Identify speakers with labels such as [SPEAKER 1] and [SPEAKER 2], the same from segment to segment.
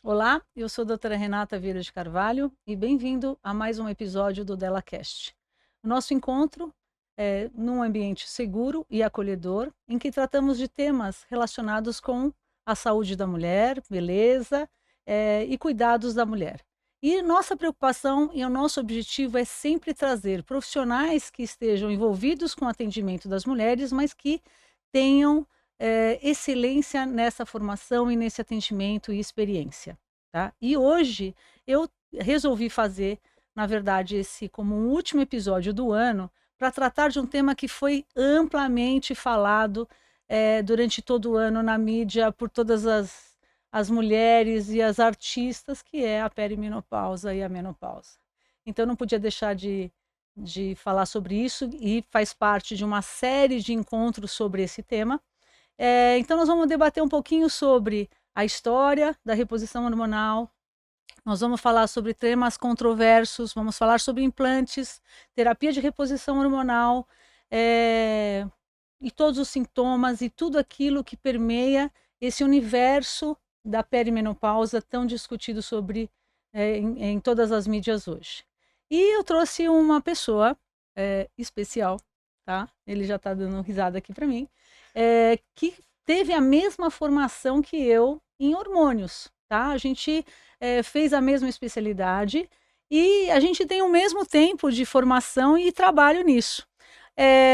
[SPEAKER 1] Olá, eu sou a doutora Renata Vieira de Carvalho e bem-vindo a mais um episódio do DelaCast. O nosso encontro é num ambiente seguro e acolhedor, em que tratamos de temas relacionados com a saúde da mulher, beleza, e cuidados da mulher. E nossa preocupação e o nosso objetivo é sempre trazer profissionais que estejam envolvidos com o atendimento das mulheres, mas que tenham excelência nessa formação e nesse atendimento e experiência, tá? E hoje eu resolvi fazer, na verdade, esse como um último episódio do ano, para tratar de um tema que foi amplamente falado durante todo o ano na mídia por todas as mulheres e as artistas, que é a perimenopausa e a menopausa. Então não podia deixar de falar sobre isso e faz parte de uma série de encontros sobre esse tema. Então, nós vamos debater um pouquinho sobre a história da reposição hormonal, nós vamos falar sobre temas controversos, vamos falar sobre implantes, terapia de reposição hormonal, e todos os sintomas e tudo aquilo que permeia esse universo da perimenopausa tão discutido sobre em todas as mídias hoje. E eu trouxe uma pessoa especial, tá? Ele já está dando risada aqui para mim, que teve a mesma formação que eu em hormônios, tá? A gente fez a mesma especialidade e a gente tem o mesmo tempo de formação e trabalho nisso.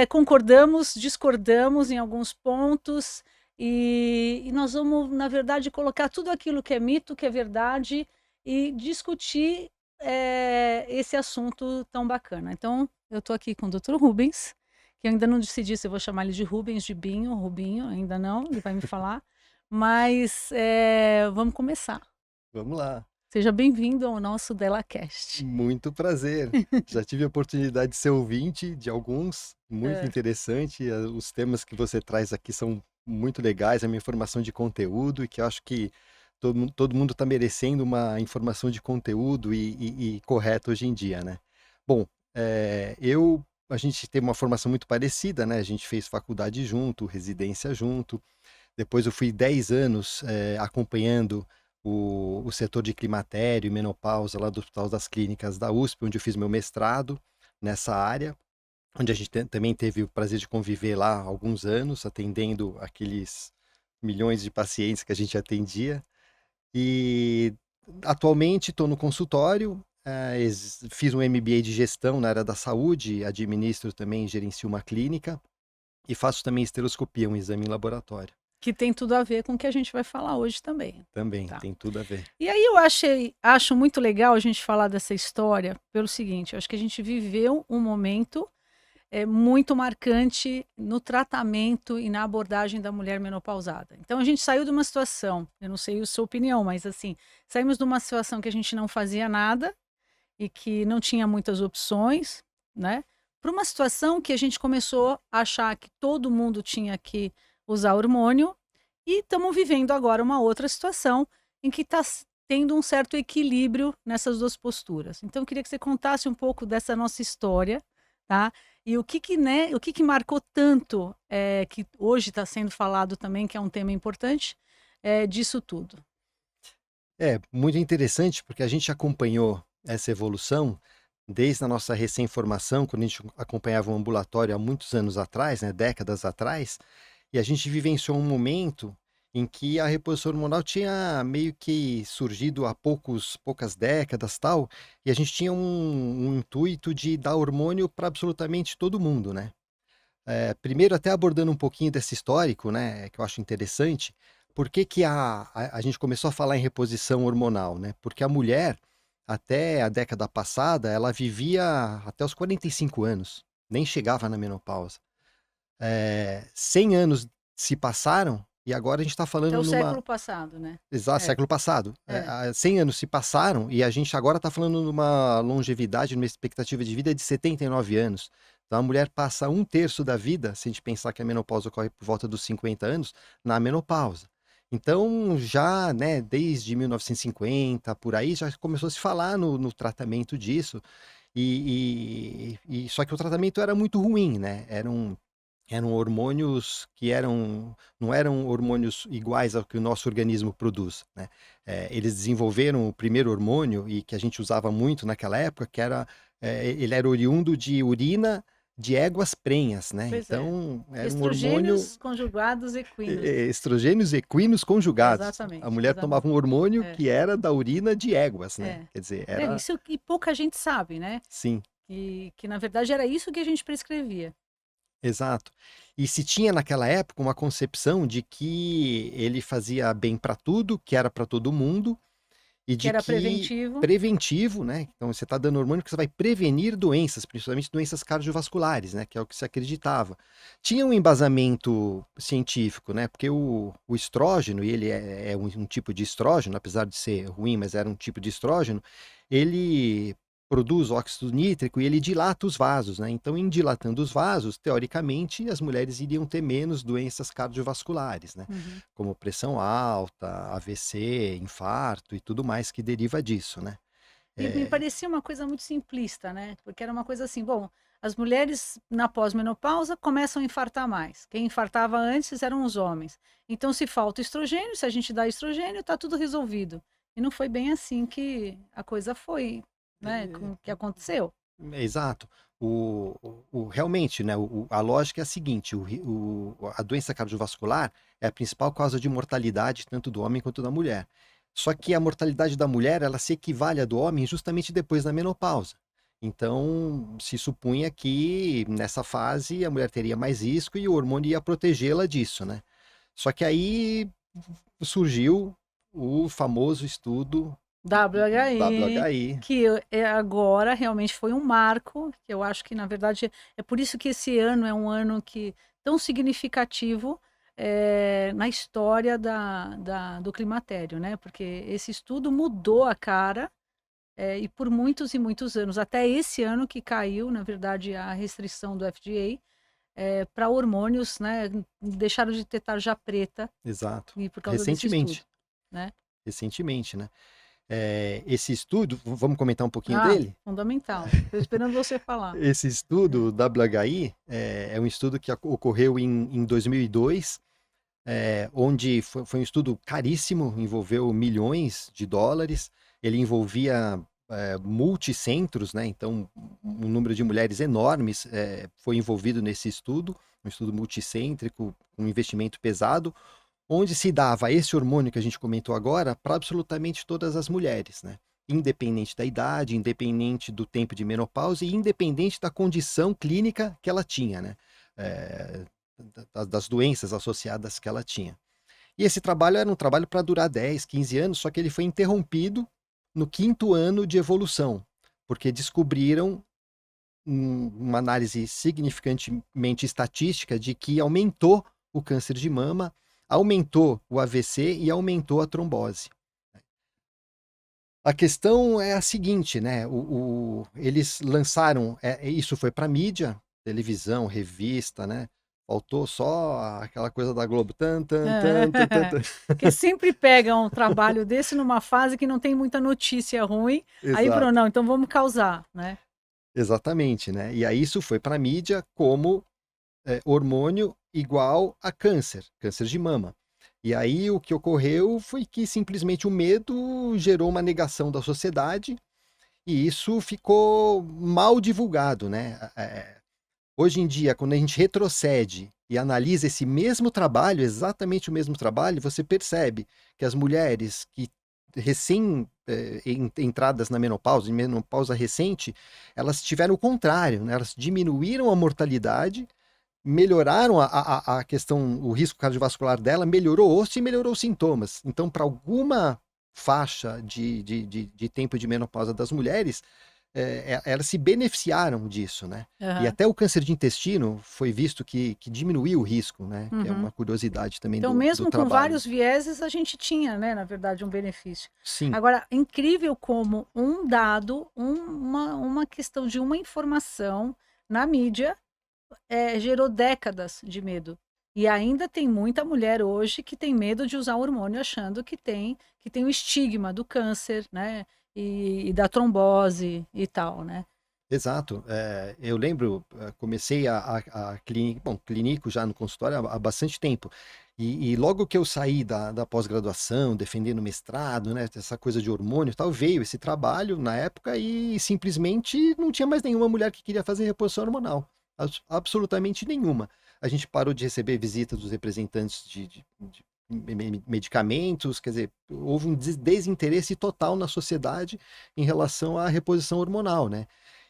[SPEAKER 1] Concordamos, discordamos em alguns pontos e nós vamos, na verdade, colocar tudo aquilo que é mito, que é verdade e discutir esse assunto tão bacana. Então, eu estou aqui com o Dr. Rubens, que eu ainda não decidi se eu vou chamar ele de Rubens, de Binho, Rubinho, ainda não, ele vai me falar. Mas vamos começar.
[SPEAKER 2] Vamos lá.
[SPEAKER 1] Seja bem-vindo ao nosso DelaCast.
[SPEAKER 2] Muito prazer. Já tive a oportunidade de ser ouvinte de alguns, muito
[SPEAKER 1] É.
[SPEAKER 2] interessante. Os temas que você traz aqui são muito legais, é uma informação de conteúdo e que eu acho que todo mundo está merecendo uma informação de conteúdo e correta hoje em dia, né? Bom, a gente tem uma formação muito parecida, né? A gente fez faculdade junto, residência junto. Depois eu fui 10 anos acompanhando o setor de climatério e menopausa lá do Hospital das Clínicas da USP, onde eu fiz meu mestrado nessa área, onde a gente também teve o prazer de conviver lá há alguns anos, atendendo aqueles milhões de pacientes que a gente atendia. E atualmente estou no consultório, fiz um MBA de gestão na área da saúde, administro também, gerencio uma clínica e faço também esteroscopia, um exame em laboratório.
[SPEAKER 1] Que tem tudo a ver com o que a gente vai falar hoje também.
[SPEAKER 2] Também,
[SPEAKER 1] Tá.
[SPEAKER 2] tem tudo a ver.
[SPEAKER 1] E aí acho muito legal a gente falar dessa história pelo seguinte, eu acho que a gente viveu um momento muito marcante no tratamento e na abordagem da mulher menopausada. Então a gente saiu de uma situação, eu não sei a sua opinião, mas assim, saímos de uma situação que a gente não fazia nada e que não tinha muitas opções, né? Para uma situação que a gente começou a achar que todo mundo tinha que usar hormônio e estamos vivendo agora uma outra situação em que está tendo um certo equilíbrio nessas duas posturas. Então, eu queria que você contasse um pouco dessa nossa história, tá? E o que marcou tanto, que hoje está sendo falado também, que é um tema importante, disso tudo.
[SPEAKER 2] É, muito interessante porque a gente acompanhou essa evolução desde a nossa recém-formação, quando a gente acompanhava um ambulatório há muitos anos atrás, né, décadas atrás, e a gente vivenciou um momento em que a reposição hormonal tinha meio que surgido há poucas décadas, tal, e a gente tinha um intuito de dar hormônio para absolutamente todo mundo, né? Primeiro, até abordando um pouquinho desse histórico, né, que eu acho interessante, por que que a gente começou a falar em reposição hormonal, né? Porque a mulher, até a década passada, ela vivia até os 45 anos, nem chegava na menopausa. 100 anos se passaram e agora a gente está
[SPEAKER 1] Até
[SPEAKER 2] falando
[SPEAKER 1] o
[SPEAKER 2] numa...
[SPEAKER 1] século passado, né?
[SPEAKER 2] Exato,
[SPEAKER 1] É,
[SPEAKER 2] século passado.
[SPEAKER 1] é.
[SPEAKER 2] 100 anos se passaram e a gente agora está falando numa longevidade, numa expectativa de vida de 79 anos. Então a mulher passa um terço da vida, se a gente pensar que a menopausa ocorre por volta dos 50 anos, na menopausa. Então já, né, desde 1950, por aí, já começou a se falar no tratamento disso. Só que o tratamento era muito ruim, né? eram hormônios que não eram hormônios iguais ao que o nosso organismo produz, né? Eles desenvolveram o primeiro hormônio, e que a gente usava muito naquela época, que era, ele era oriundo de urina de éguas prenhas, né?
[SPEAKER 1] Pois é.
[SPEAKER 2] Então, era um hormônio,
[SPEAKER 1] Estrogênios conjugados equinos.
[SPEAKER 2] estrogênios equinos conjugados. A
[SPEAKER 1] Exatamente,
[SPEAKER 2] mulher tomava um hormônio
[SPEAKER 1] é,
[SPEAKER 2] que era da urina de éguas, né?
[SPEAKER 1] é.
[SPEAKER 2] Quer dizer,
[SPEAKER 1] É,
[SPEAKER 2] era,
[SPEAKER 1] isso que pouca gente sabe, né?
[SPEAKER 2] sim.
[SPEAKER 1] Que na verdade era isso que a gente prescrevia.
[SPEAKER 2] Exato. E se tinha naquela época uma concepção de que ele fazia bem para tudo, que era para todo mundo, e
[SPEAKER 1] Que
[SPEAKER 2] de
[SPEAKER 1] era
[SPEAKER 2] que
[SPEAKER 1] preventivo.
[SPEAKER 2] preventivo, né? Então você está dando hormônio que você vai prevenir doenças, principalmente doenças cardiovasculares, né? Que é o que se acreditava. Tinha um embasamento científico, né? Porque o estrógeno, e ele é um tipo de estrógeno, apesar de ser ruim, mas era um tipo de estrógeno, ele produz óxido nítrico e ele dilata os vasos, né? Então, em dilatando os vasos, teoricamente, as mulheres iriam ter menos doenças cardiovasculares, né?
[SPEAKER 1] Uhum.
[SPEAKER 2] Como pressão alta, AVC, infarto e tudo mais que deriva disso, né?
[SPEAKER 1] E me
[SPEAKER 2] É,
[SPEAKER 1] parecia uma coisa muito simplista, né? Porque era uma coisa assim, bom, as mulheres na pós-menopausa começam a infartar mais. Quem infartava antes eram os homens. Então, se falta estrogênio, se a gente dá estrogênio, tá tudo resolvido. E não foi bem assim que a coisa foi, né? Com o que aconteceu.
[SPEAKER 2] exato. Realmente, né, a lógica é a seguinte: a doença cardiovascular é a principal causa de mortalidade tanto do homem quanto da mulher. Só que a mortalidade da mulher, ela se equivale à do homem justamente depois da menopausa. Então, se supunha que nessa fase a mulher teria mais risco e o hormônio ia protegê-la disso, né? Só que aí surgiu o famoso estudo
[SPEAKER 1] WHI,
[SPEAKER 2] WHI.
[SPEAKER 1] que agora realmente foi um marco, que eu acho que, na verdade, é por isso que esse ano é um ano que tão significativo na história do climatério, né? Porque esse estudo mudou a cara, e por muitos e muitos anos, até esse ano que caiu, na verdade, a restrição do FDA para hormônios, né? Deixaram de ter tarja preta
[SPEAKER 2] Exato.
[SPEAKER 1] e por causa desse estudo,
[SPEAKER 2] Recentemente.
[SPEAKER 1] né?
[SPEAKER 2] Recentemente, né? Esse estudo, vamos comentar um pouquinho
[SPEAKER 1] Ah,
[SPEAKER 2] dele?
[SPEAKER 1] fundamental. Estou esperando você falar.
[SPEAKER 2] Esse estudo,
[SPEAKER 1] É.
[SPEAKER 2] o WHI, é um estudo que ocorreu em 2002, onde foi um estudo caríssimo, envolveu milhões de dólares, ele envolvia multicentros, né? Então um número de mulheres enormes foi envolvido nesse estudo, um estudo multicêntrico, um investimento pesado, onde se dava esse hormônio que a gente comentou agora para absolutamente todas as mulheres, né? Independente da idade, independente do tempo de menopausa e independente da condição clínica que ela tinha, né? É, das doenças associadas que ela tinha. E esse trabalho era um trabalho para durar 10, 15 anos, só que ele foi interrompido no quinto ano de evolução, porque descobriram uma análise significantemente estatística de que aumentou o câncer de mama, aumentou o AVC e aumentou a trombose. A questão é a seguinte, né? Eles lançaram, isso foi para mídia, televisão, revista, né? Faltou só aquela coisa da Globo. Tan, tan, tan, tan, tan, tan.
[SPEAKER 1] Que sempre pegam um trabalho desse numa fase que não tem muita notícia ruim, aí pronto,
[SPEAKER 2] Exato.
[SPEAKER 1] não, então vamos causar, né?
[SPEAKER 2] Exatamente, né? E aí isso foi para a mídia como hormônio igual a câncer, câncer de mama. E aí o que ocorreu foi que simplesmente o medo gerou uma negação da sociedade e isso ficou mal divulgado, né? Hoje em dia, quando a gente retrocede e analisa esse mesmo trabalho, exatamente o mesmo trabalho, você percebe que as mulheres que recém entradas na menopausa, em menopausa recente, elas tiveram o contrário, né? Elas diminuíram a mortalidade, melhoraram a questão, o risco cardiovascular dela, melhorou o osso e melhorou os sintomas. Então, para alguma faixa de tempo de menopausa das mulheres, elas se beneficiaram disso, né? E
[SPEAKER 1] Aham.
[SPEAKER 2] até o câncer de intestino foi visto que diminuiu o risco, né? Que é
[SPEAKER 1] Uhum.
[SPEAKER 2] uma curiosidade também
[SPEAKER 1] Então,
[SPEAKER 2] do
[SPEAKER 1] mesmo com
[SPEAKER 2] trabalho.
[SPEAKER 1] vários vieses, a gente tinha, né, na verdade, um benefício.
[SPEAKER 2] Sim,
[SPEAKER 1] Agora, incrível como um dado, uma questão de uma informação na mídia gerou décadas de medo. E ainda tem muita mulher hoje que tem medo de usar hormônio, achando que tem o estigma do câncer, né? E da trombose e tal, né?
[SPEAKER 2] Exato. Eu lembro, comecei bom, clínico já no consultório há bastante tempo. E logo que eu saí da pós-graduação, defendendo mestrado, né, essa coisa de hormônio e tal, veio esse trabalho na época e simplesmente não tinha mais nenhuma mulher que queria fazer reposição hormonal. Absolutamente nenhuma. A gente parou de receber visita dos representantes de medicamentos, quer dizer, houve um desinteresse total na sociedade em relação à reposição hormonal, né?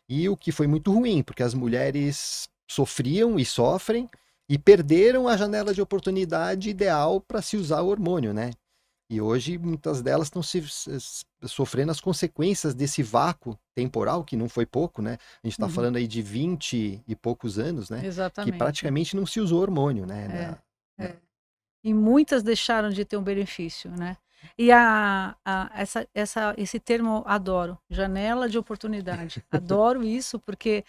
[SPEAKER 2] E o que foi muito ruim, porque as mulheres sofriam e sofrem e perderam a janela de oportunidade ideal para se usar o hormônio, né? E hoje muitas delas estão sofrendo as consequências desse vácuo temporal, que não foi pouco, né? A gente está
[SPEAKER 1] Uhum,
[SPEAKER 2] falando aí de 20 e poucos anos, né? Que
[SPEAKER 1] exatamente.
[SPEAKER 2] praticamente não se usou hormônio, né?
[SPEAKER 1] É, é. E muitas deixaram de ter um benefício, né? E esse termo adoro, janela de oportunidade. Adoro isso porque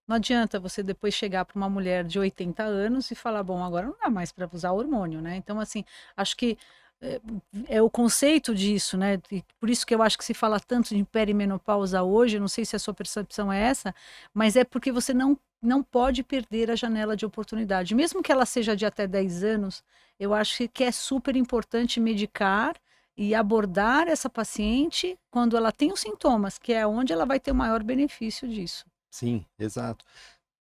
[SPEAKER 1] não adianta você depois chegar para uma mulher de 80 anos e falar, bom, agora não dá mais para usar hormônio, né? Então, assim, acho que é, é o conceito disso, né? E por isso que eu acho que se fala tanto de perimenopausa hoje, não sei se a sua percepção é essa, mas é porque você não pode perder a janela de oportunidade. Mesmo que ela seja de até 10 anos, eu acho que é super importante medicar e abordar essa paciente quando ela tem os sintomas, que é onde ela vai ter o maior benefício disso.
[SPEAKER 2] Sim, exato.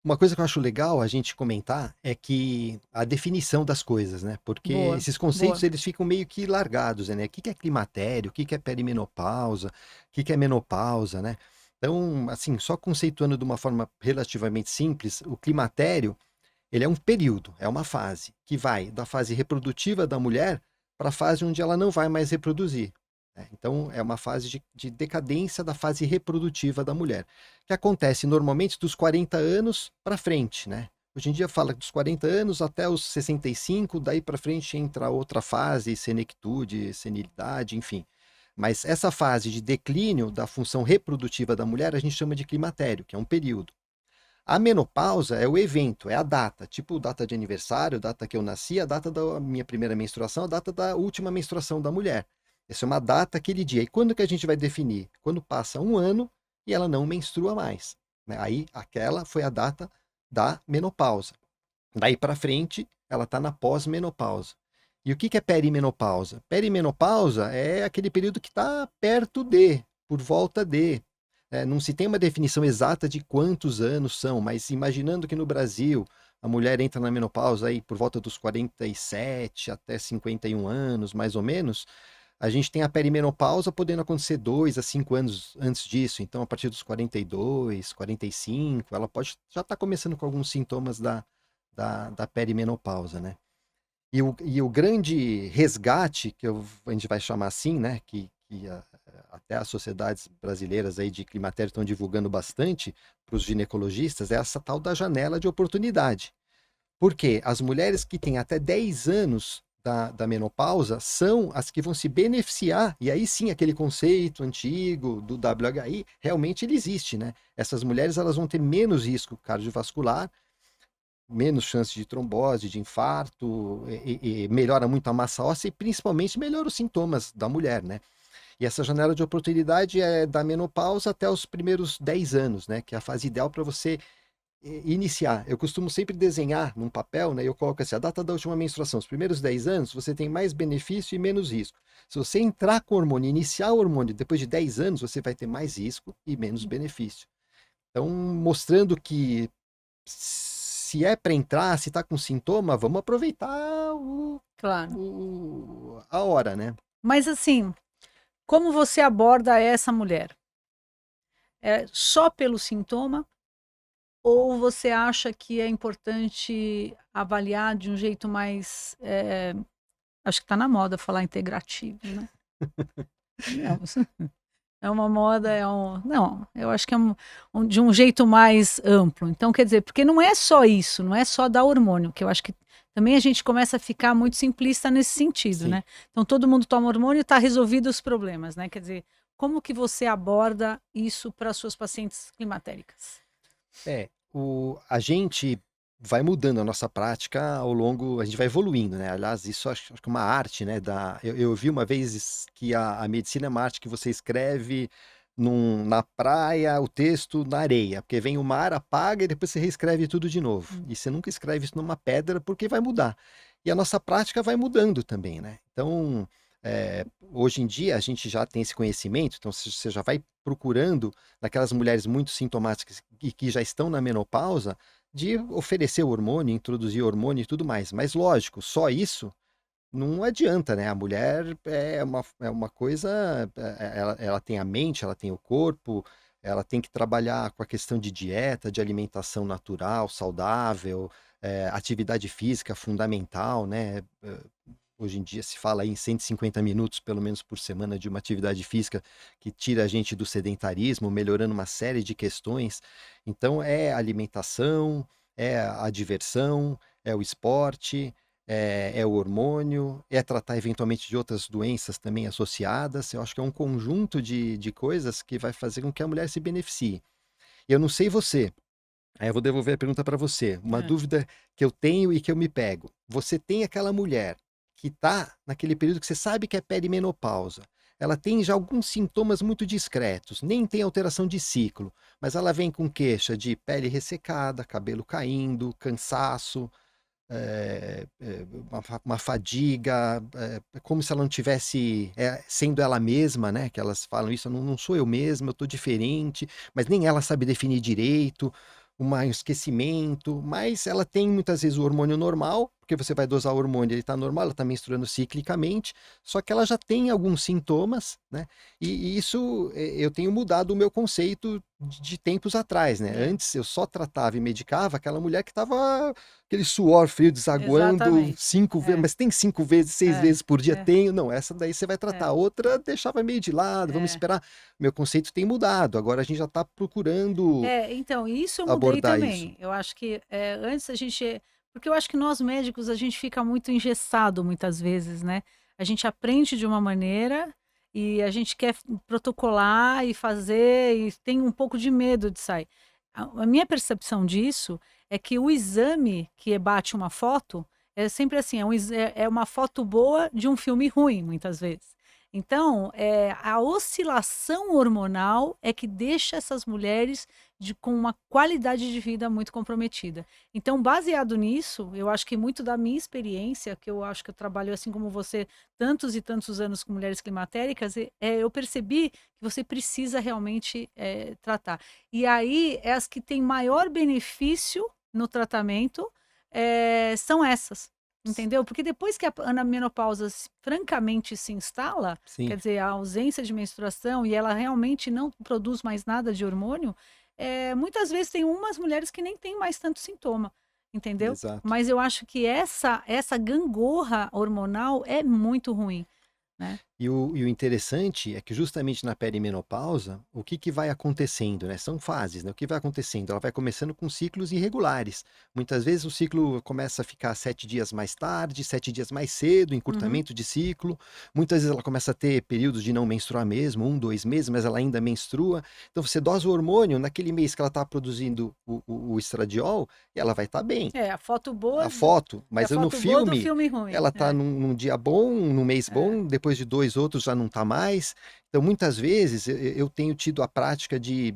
[SPEAKER 2] Uma coisa que eu acho legal a gente comentar é que a definição das coisas, né? Porque
[SPEAKER 1] Boa,
[SPEAKER 2] esses conceitos
[SPEAKER 1] boa.
[SPEAKER 2] eles ficam meio que largados, né? O que que é climatério? O que que é perimenopausa? O que que é menopausa, né? Então, assim, só conceituando de uma forma relativamente simples, o climatério, ele é um período, é uma fase que vai da fase reprodutiva da mulher para a fase onde ela não vai mais reproduzir, né? Então, é uma fase de decadência da fase reprodutiva da mulher, que acontece normalmente dos 40 anos para frente, né? Hoje em dia fala dos 40 anos até os 65, daí para frente entra outra fase, senectude, senilidade, enfim. Mas essa fase de declínio da função reprodutiva da mulher a gente chama de climatério, que é um período. A menopausa é o evento, é a data, tipo data de aniversário, data que eu nasci, a data da minha primeira menstruação, a data da última menstruação da mulher. Essa é uma data, aquele dia. E quando que a gente vai definir? Quando passa um ano e ela não menstrua mais, né? Aí aquela foi a data da menopausa. Daí para frente, ela está na pós-menopausa. E o que que é perimenopausa? Perimenopausa é aquele período que está perto de, por volta de. Não se tem uma definição exata de quantos anos são, mas imaginando que no Brasil a mulher entra na menopausa aí por volta dos 47 até 51 anos, mais ou menos, a gente tem a perimenopausa podendo acontecer 2 a 5 anos antes disso. Então, a partir dos 42, 45, ela pode já estar começando com alguns sintomas da perimenopausa, né? E o grande resgate, a gente vai chamar assim, né? Até as sociedades brasileiras aí de climatério estão divulgando bastante para os ginecologistas, é essa tal da janela de oportunidade. Porque as mulheres que têm até 10 anos da menopausa são as que vão se beneficiar, e aí sim aquele conceito antigo do WHI, realmente ele existe, né? Essas mulheres elas vão ter menos risco cardiovascular, menos chance de trombose, de infarto, e melhora muito a massa óssea e principalmente melhora os sintomas da mulher, né? E essa janela de oportunidade é da menopausa até os primeiros 10 anos, né? Que é a fase ideal para você iniciar. Eu costumo sempre desenhar num papel, né? Eu coloco assim, a data da última menstruação. Os primeiros 10 anos, você tem mais benefício e menos risco. Se você entrar com o hormônio, iniciar o hormônio depois de 10 anos, você vai ter mais risco e menos benefício. Então, mostrando que se é para entrar, se está com sintoma, vamos aproveitar
[SPEAKER 1] Claro.
[SPEAKER 2] a hora, né?
[SPEAKER 1] Mas assim, como você aborda essa mulher? É só pelo sintoma? Ou você acha que é importante avaliar de um jeito mais, acho que está na moda falar integrativo, né? Não, é uma moda, não, eu acho que é de um jeito mais amplo. Então, quer dizer, porque não é só isso, não é só dar hormônio, que eu acho que também a gente começa a ficar muito simplista nesse sentido,
[SPEAKER 2] Sim.
[SPEAKER 1] né? Então, todo mundo toma hormônio e está resolvido os problemas, né? Quer dizer, como que você aborda isso para suas pacientes climatéricas?
[SPEAKER 2] A gente vai mudando a nossa prática ao longo, a gente vai evoluindo, né? Aliás, isso acho que é uma arte, né? Eu vi uma vez que a medicina é uma arte que você escreve na praia, o texto na areia, porque vem o mar, apaga e depois você reescreve tudo de novo.
[SPEAKER 1] Hum.
[SPEAKER 2] E você nunca escreve isso numa pedra porque vai mudar. E a nossa prática vai mudando também, né? Então, hoje em dia a gente já tem esse conhecimento, então você já vai procurando naquelas mulheres muito sintomáticas e que já estão na menopausa, de oferecer hormônio, introduzir hormônio e tudo mais. Mas lógico, só isso não adianta, né? A mulher é uma coisa, ela tem a mente, ela tem o corpo, ela tem que trabalhar com a questão de dieta, de alimentação natural, saudável, atividade física fundamental, né? Hoje em dia se fala aí em 150 minutos, pelo menos por semana, de uma atividade física que tira a gente do sedentarismo, melhorando uma série de questões. Então, é a alimentação, é a diversão, é o esporte, é o hormônio, é tratar eventualmente de outras doenças também associadas. Eu acho que é um conjunto de coisas que vai fazer com que a mulher se beneficie. E eu não sei você, aí eu vou devolver a pergunta para você. Uma
[SPEAKER 1] É.
[SPEAKER 2] dúvida que eu tenho e que eu me pego. Você tem aquela mulher que está naquele período que você sabe que é perimenopausa. Ela tem já alguns sintomas muito discretos, nem tem alteração de ciclo, mas ela vem com queixa de pele ressecada, cabelo caindo, cansaço, uma fadiga, como se ela não tivesse sendo ela mesma, né? Que elas falam isso, não sou eu mesma, eu estou diferente, mas nem ela sabe definir direito, um esquecimento, mas ela tem muitas vezes o hormônio normal, porque você vai dosar o hormônio, ele está normal, ela está menstruando ciclicamente, só que ela já tem alguns sintomas, né? E isso eu tenho mudado o meu conceito de tempos atrás, né?
[SPEAKER 1] É,
[SPEAKER 2] Antes eu só tratava e medicava aquela mulher que estava aquele suor frio desaguando
[SPEAKER 1] exatamente.
[SPEAKER 2] 5 vezes,
[SPEAKER 1] É,
[SPEAKER 2] mas tem 5 vezes, seis
[SPEAKER 1] é,
[SPEAKER 2] vezes por dia?
[SPEAKER 1] é,
[SPEAKER 2] Tenho. Não, essa daí você vai tratar.
[SPEAKER 1] é,
[SPEAKER 2] A outra deixava meio de lado, vamos
[SPEAKER 1] é.
[SPEAKER 2] esperar. Meu conceito tem mudado. Agora a gente já está procurando
[SPEAKER 1] Então, isso eu mudei
[SPEAKER 2] abordar isso.
[SPEAKER 1] também. Eu acho que antes a gente. Porque eu acho que nós médicos a gente fica muito engessado muitas vezes, né? A gente aprende de uma maneira e a gente quer protocolar e fazer e tem um pouco de medo de sair. A minha percepção disso é que o exame que bate uma foto é sempre assim, é uma foto boa de um filme ruim, muitas vezes. Então, a oscilação hormonal é que deixa essas mulheres com uma qualidade de vida muito comprometida. Então, baseado nisso, eu acho que muito da minha experiência, que eu acho que eu trabalho assim como você, tantos e tantos anos com mulheres climatéricas, eu percebi que você precisa realmente tratar. E aí, as que têm maior benefício no tratamento são essas. Entendeu? Porque depois que a menopausa francamente se instala,
[SPEAKER 2] Sim,
[SPEAKER 1] quer dizer, a ausência de menstruação e ela realmente não produz mais nada de hormônio, muitas vezes tem umas mulheres que nem têm mais tanto sintoma, entendeu?
[SPEAKER 2] exato.
[SPEAKER 1] Mas eu acho que essa gangorra hormonal é muito ruim, né?
[SPEAKER 2] E o interessante é que justamente na perimenopausa, o que vai acontecendo, né? São fases, né? O que vai acontecendo? Ela vai começando com ciclos irregulares. Muitas vezes o ciclo começa a ficar 7 dias mais tarde, 7 dias mais cedo,
[SPEAKER 1] Uhum.
[SPEAKER 2] encurtamento de ciclo. Muitas vezes ela começa a ter períodos de não menstruar mesmo, 1, 2 meses, mas ela ainda menstrua. Então você dosa o hormônio naquele mês que ela está produzindo o estradiol, e ela vai estar bem.
[SPEAKER 1] A foto
[SPEAKER 2] A
[SPEAKER 1] boa
[SPEAKER 2] foto,
[SPEAKER 1] é a
[SPEAKER 2] mas no
[SPEAKER 1] foto boa do
[SPEAKER 2] filme
[SPEAKER 1] filme ruim.
[SPEAKER 2] ela tá num dia bom, num mês
[SPEAKER 1] É.
[SPEAKER 2] bom, depois de 2 outros já não tá mais. Então, muitas vezes, eu tenho tido a prática de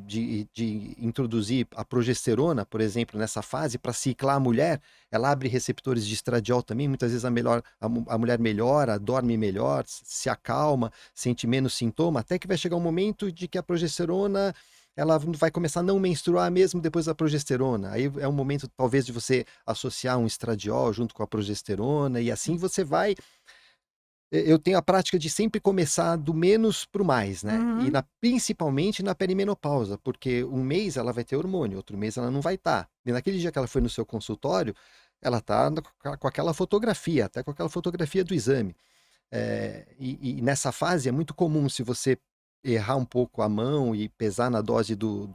[SPEAKER 2] introduzir a progesterona, por exemplo, nessa fase, para ciclar a mulher. Ela abre receptores de estradiol também. Muitas vezes a mulher melhora, dorme melhor, se acalma, sente menos sintoma, até que vai chegar um momento de que a progesterona ela vai começar a não menstruar mesmo depois da progesterona. Aí é um momento, talvez, de você associar um estradiol junto com a progesterona, e assim você vai. Eu tenho a prática de sempre começar do menos para o mais, né? E
[SPEAKER 1] Uhum.
[SPEAKER 2] principalmente na perimenopausa, porque um mês ela vai ter hormônio, outro mês ela não vai estar. E naquele dia que ela foi no seu consultório, ela está com aquela fotografia, até com aquela fotografia do exame. E nessa fase é muito comum, se você errar um pouco a mão e pesar na dose do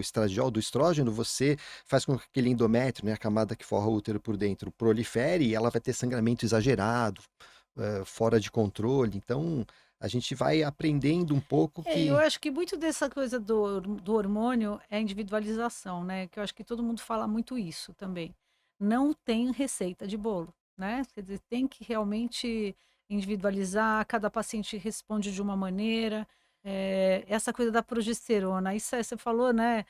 [SPEAKER 2] estradiol, do estrógeno, você faz com que aquele endométrio, né, a camada que forra o útero por dentro, prolifere e ela vai ter sangramento exagerado, fora de controle. Então, a gente vai aprendendo um pouco
[SPEAKER 1] Eu
[SPEAKER 2] que.
[SPEAKER 1] acho que muito dessa coisa do hormônio é individualização, né? Que eu acho que todo mundo fala muito isso também. Não tem receita de bolo, né? Quer dizer, tem que realmente individualizar, cada paciente responde de uma maneira. essa coisa da progesterona, isso você falou, né,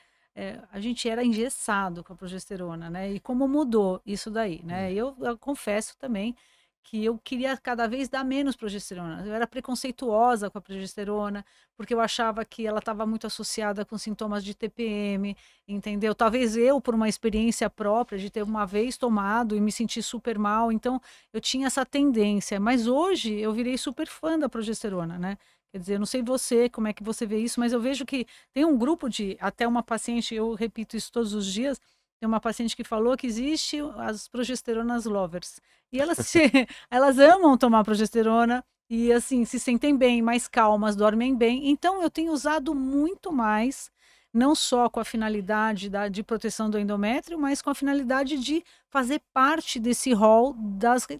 [SPEAKER 1] a gente era engessado com a progesterona, né, e como mudou isso daí, né.
[SPEAKER 2] É.
[SPEAKER 1] Eu confesso também que eu queria cada vez dar menos progesterona, eu era preconceituosa com a progesterona, porque eu achava que ela estava muito associada com sintomas de TPM, entendeu. Talvez eu, por uma experiência própria de ter uma vez tomado e me sentir super mal, então eu tinha essa tendência, mas hoje eu virei super fã da progesterona, né. Quer dizer, eu não sei você, como é que você vê isso, mas eu vejo que tem um grupo de até uma paciente, eu repito isso todos os dias, tem uma paciente que falou que existe as progesteronas lovers. E elas se elas amam tomar progesterona e, assim, se sentem bem, mais calmas, dormem bem. Então eu tenho usado muito mais, não só com a finalidade de proteção do endométrio, mas com a finalidade de fazer parte desse rol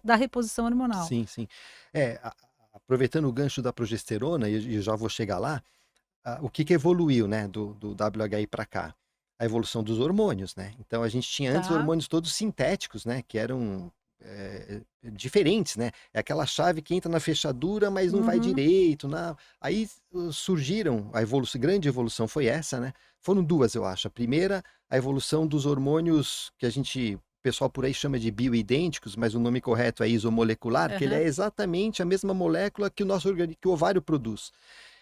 [SPEAKER 1] da reposição hormonal.
[SPEAKER 2] Sim, sim. É, aproveitando o gancho da progesterona, e eu já vou chegar lá, o que que evoluiu, né, do WHI para cá? A evolução dos hormônios, né? Então a gente tinha antes
[SPEAKER 1] Tá?
[SPEAKER 2] hormônios todos sintéticos, né, que eram diferentes, né? É aquela chave que entra na fechadura, mas não vai
[SPEAKER 1] Uhum.
[SPEAKER 2] direito, aí surgiram, grande evolução foi essa, né? Foram duas, eu acho. A primeira, a evolução dos hormônios que o pessoal por aí chama de bioidênticos, mas o nome correto é isomolecular, que ele é
[SPEAKER 1] Aham.
[SPEAKER 2] exatamente a mesma molécula que que o ovário produz.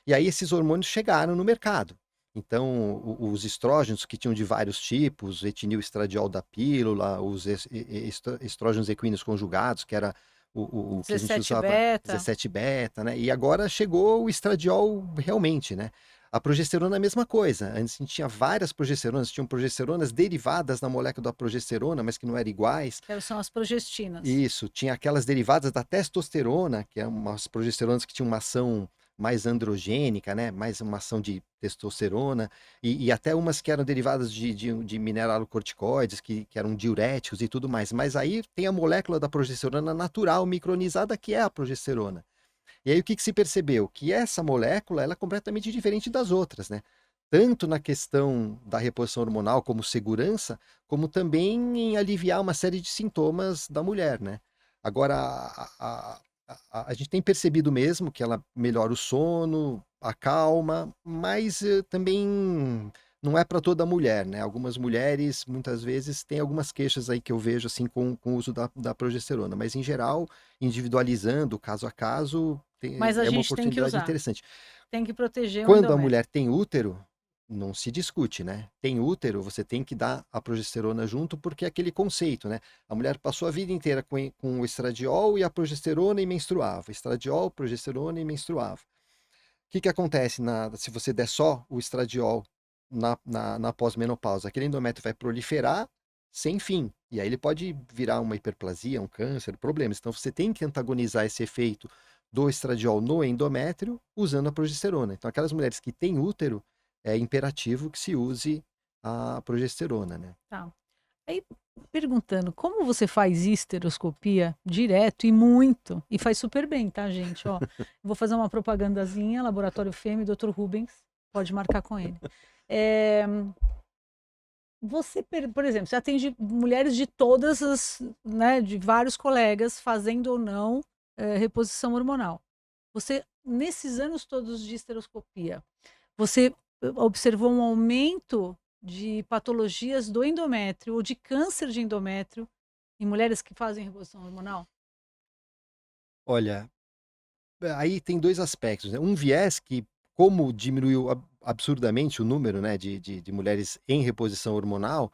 [SPEAKER 2] E aí esses hormônios chegaram no mercado. Então, os estrógenos que tinham de vários tipos, etilneestradiol da pílula, os estrógenos equíneos conjugados, que era o que a gente
[SPEAKER 1] 17
[SPEAKER 2] usava,
[SPEAKER 1] beta.
[SPEAKER 2] 17 beta, né? E agora chegou o estradiol realmente, né? A progesterona é a mesma coisa. Antes a gente tinha várias progesteronas, tinham progesteronas derivadas da molécula da progesterona, mas que não eram iguais.
[SPEAKER 1] Que são as progestinas.
[SPEAKER 2] Isso, tinha aquelas derivadas da testosterona, que é umas progesteronas que tinham uma ação mais androgênica, né? Mais uma ação de testosterona, e até umas que eram derivadas de mineralocorticoides, que eram diuréticos e tudo mais. Mas aí tem a molécula da progesterona natural, micronizada, que é a progesterona. E aí o que que se percebeu? Que essa molécula ela é completamente diferente das outras, né? Tanto na questão da reposição hormonal como segurança, como também em aliviar uma série de sintomas da mulher, né? Agora, a gente tem percebido mesmo que ela melhora o sono, acalma, mas também não é para toda mulher, né? Algumas mulheres, muitas vezes, têm algumas queixas aí que eu vejo assim com o uso da progesterona, mas em geral, individualizando caso a caso,
[SPEAKER 1] Mas a
[SPEAKER 2] é uma
[SPEAKER 1] gente tem que
[SPEAKER 2] oportunidade
[SPEAKER 1] usar,
[SPEAKER 2] interessante.
[SPEAKER 1] tem que proteger o
[SPEAKER 2] Quando a
[SPEAKER 1] endométrio.
[SPEAKER 2] mulher tem útero, não se discute, né? Tem útero, você tem que dar a progesterona junto, porque é aquele conceito, né? A mulher passou a vida inteira com o estradiol e a progesterona e menstruava. Estradiol, progesterona e menstruava. O que que acontece se você der só o estradiol na pós-menopausa? Aquele endométrio vai proliferar sem fim. E aí ele pode virar uma hiperplasia, um câncer, problemas. Então você tem que antagonizar esse efeito do estradiol no endométrio usando a progesterona. Então aquelas mulheres que têm útero, é imperativo que se use a progesterona, né?
[SPEAKER 1] Tá. Aí, perguntando, como você faz histeroscopia direto e muito? E faz super bem, tá, gente? Ó, vou fazer uma propagandazinha, Laboratório Fêmea, Dr. Rubens, pode marcar com ele. É, você, por exemplo, você atende mulheres de todas as, né, de vários colegas, fazendo ou não reposição hormonal. Você, nesses anos todos de histeroscopia, você observou um aumento de patologias do endométrio ou de câncer de endométrio em mulheres que fazem reposição hormonal?
[SPEAKER 2] Olha, aí tem dois aspectos, né? Um viés que, como diminuiu absurdamente o número, né, de mulheres em reposição hormonal,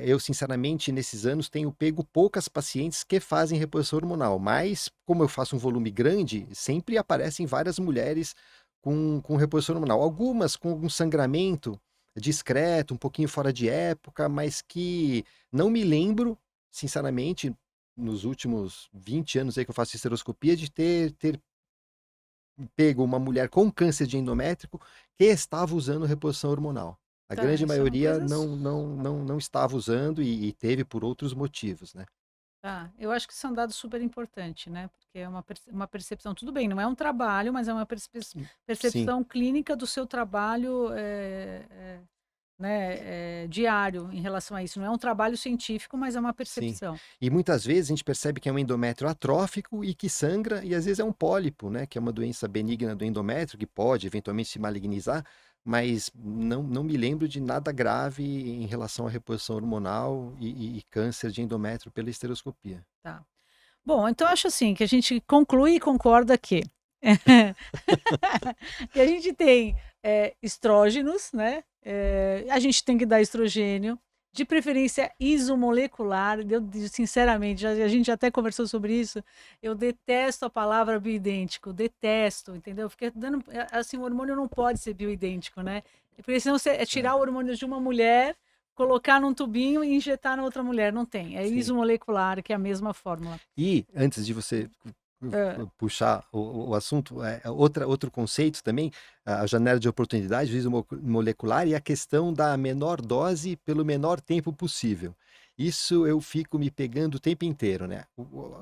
[SPEAKER 2] eu sinceramente nesses anos tenho pego poucas pacientes que fazem reposição hormonal, mas como eu faço um volume grande, sempre aparecem várias mulheres com reposição hormonal. Algumas com algum sangramento discreto, um pouquinho fora de época, mas que não me lembro, sinceramente, nos últimos 20 anos aí que eu faço esteroscopia, de ter pego uma mulher com câncer de endométrico que estava usando reposição hormonal. A
[SPEAKER 1] Tá,
[SPEAKER 2] grande
[SPEAKER 1] isso é uma
[SPEAKER 2] maioria
[SPEAKER 1] coisa.
[SPEAKER 2] não estava usando e teve por outros motivos, né.
[SPEAKER 1] Tá, eu acho que isso é um dado super importante, né? Porque é uma percepção, tudo bem, não é um trabalho, mas é uma
[SPEAKER 2] Sim,
[SPEAKER 1] percepção clínica do seu trabalho né, diário em relação a isso. Não é um trabalho científico, mas é uma
[SPEAKER 2] Sim.
[SPEAKER 1] percepção.
[SPEAKER 2] E muitas vezes a gente percebe que é um endométrio atrófico e que sangra, e às vezes é um pólipo, né, que é uma doença benigna do endométrio, que pode eventualmente se malignizar, mas não me lembro de nada grave em relação à reposição hormonal e câncer de endométrio pela esteroscopia.
[SPEAKER 1] Tá. Bom, então acho assim que a gente conclui e concorda que que a gente tem estrógenos, né? A gente tem que dar estrogênio, de preferência isomolecular. Sinceramente, a gente até conversou sobre isso. Eu detesto a palavra bioidêntico, detesto, entendeu? Porque dando, assim, o hormônio não pode ser bioidêntico, né? Porque senão você é tirar o
[SPEAKER 2] É,
[SPEAKER 1] hormônio de uma mulher, colocar num tubinho e injetar na outra mulher. Não tem. É
[SPEAKER 2] sim.
[SPEAKER 1] isomolecular, que é a mesma fórmula.
[SPEAKER 2] E antes de você
[SPEAKER 1] Ah,
[SPEAKER 2] puxar o assunto, outro conceito também, a janela de oportunidade, o molecular e a questão da menor dose pelo menor tempo possível. Isso eu fico me pegando o tempo inteiro, né?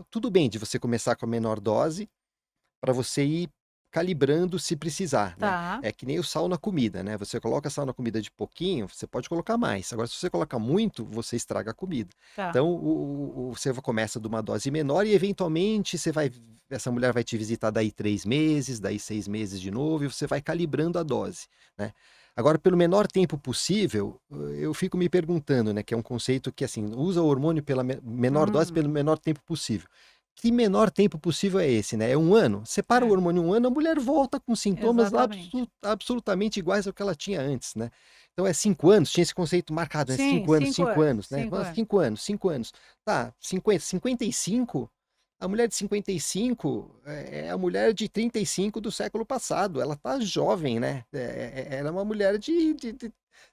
[SPEAKER 2] Tudo bem de você começar com a menor dose para você ir calibrando se precisar, né?
[SPEAKER 1] tá,
[SPEAKER 2] É que nem o sal na comida, né? Você coloca sal na comida de pouquinho, você pode colocar mais. Agora, se você coloca muito, você estraga a comida.
[SPEAKER 1] tá.
[SPEAKER 2] Então, você começa de uma dose menor e, eventualmente, essa mulher vai te visitar daí 3 meses, daí 6 meses de novo, e você vai calibrando a dose, né? Agora, pelo menor tempo possível, eu fico me perguntando, né? Que é um conceito que, assim, usa o hormônio pela menor dose
[SPEAKER 1] Hum,
[SPEAKER 2] pelo menor tempo possível. Que menor tempo possível é esse, né? É 1 ano? Separa o
[SPEAKER 1] é,
[SPEAKER 2] hormônio 1 ano, a mulher volta com sintomas lá
[SPEAKER 1] exatamente.
[SPEAKER 2] absolutamente iguais ao que ela tinha antes, né? Então é 5 anos, tinha esse conceito marcado, né?
[SPEAKER 1] Sim,
[SPEAKER 2] 5 anos,
[SPEAKER 1] 5
[SPEAKER 2] cinco
[SPEAKER 1] anos,
[SPEAKER 2] anos, né?
[SPEAKER 1] 5 anos.
[SPEAKER 2] 5 anos, 5 anos. Tá, 50, 55, a mulher de 55 é a mulher de 35 do século passado. Ela tá jovem, né? Ela é uma mulher de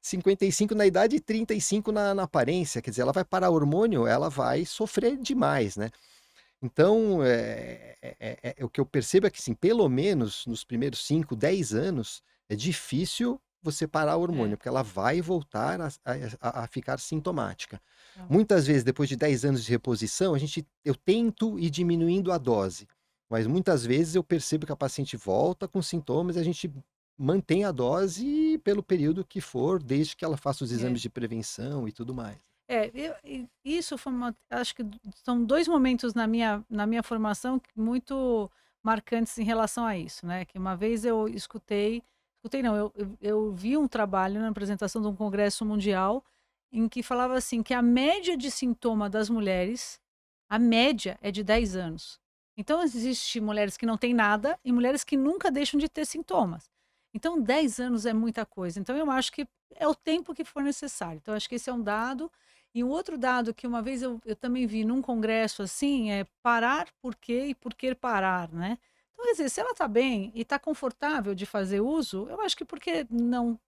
[SPEAKER 2] 55 na idade e 35 na aparência. Quer dizer, ela vai parar hormônio, ela vai sofrer demais, né? Então, o que eu percebo é que, assim, pelo menos nos primeiros 5, 10 anos, é difícil você parar o hormônio,
[SPEAKER 1] É,
[SPEAKER 2] porque ela vai voltar a ficar sintomática.
[SPEAKER 1] tá.
[SPEAKER 2] Muitas vezes, depois de 10 anos de reposição, eu tento ir diminuindo a dose, mas muitas vezes eu percebo que a paciente volta com sintomas e a gente mantém a dose pelo período que for, desde que ela faça os
[SPEAKER 1] É.
[SPEAKER 2] exames de prevenção e tudo mais.
[SPEAKER 1] Isso foi acho que são 2 momentos na minha formação muito marcantes em relação a isso, né, que uma vez eu escutei não, eu vi um trabalho na apresentação de um congresso mundial, em que falava assim, que a média de sintoma das mulheres, a média é de 10 anos. Então existe mulheres que não têm nada e mulheres que nunca deixam de ter sintomas. Então 10 anos é muita coisa, então eu acho que é o tempo que for necessário. Então eu acho que esse é um dado. E um outro dado que uma vez eu também vi num congresso assim, é parar por quê e por que parar, né? Então, quer dizer, se ela está bem e está confortável de fazer uso, eu acho que por que não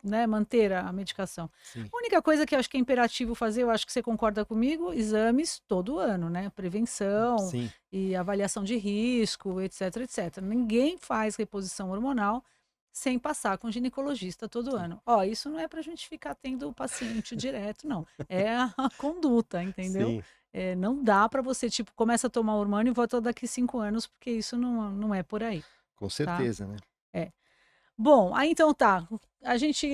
[SPEAKER 1] né, manter a medicação?
[SPEAKER 2] Sim,
[SPEAKER 1] A única coisa que eu acho que é imperativo fazer, eu acho que você concorda comigo, exames todo ano, né? Prevenção
[SPEAKER 2] sim.
[SPEAKER 1] e avaliação de risco, etc, etc. Ninguém faz reposição hormonal sem passar com ginecologista todo
[SPEAKER 2] Sim.
[SPEAKER 1] ano. Ó, isso não é para a gente ficar tendo paciente direto, não. É a conduta, entendeu?
[SPEAKER 2] Sim,
[SPEAKER 1] Não dá para você, tipo, começa a tomar hormônio e volta daqui 5 anos, porque isso não é por aí,
[SPEAKER 2] com
[SPEAKER 1] tá?
[SPEAKER 2] certeza, né?
[SPEAKER 1] É. Bom, aí então tá. A gente,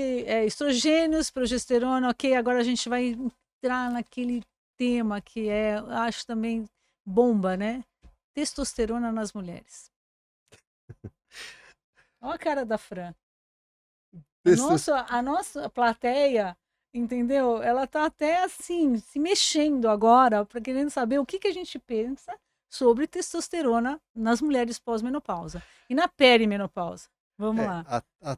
[SPEAKER 1] estrogênios, progesterona, ok. Agora a gente vai entrar naquele tema que acho também bomba, né? Testosterona nas mulheres. Olha a cara da Fran. A nossa plateia, entendeu? Ela tá até assim, se mexendo agora, para querendo saber o que que a gente pensa sobre testosterona nas mulheres pós-menopausa e na perimenopausa. Vamos
[SPEAKER 2] É,
[SPEAKER 1] lá.
[SPEAKER 2] a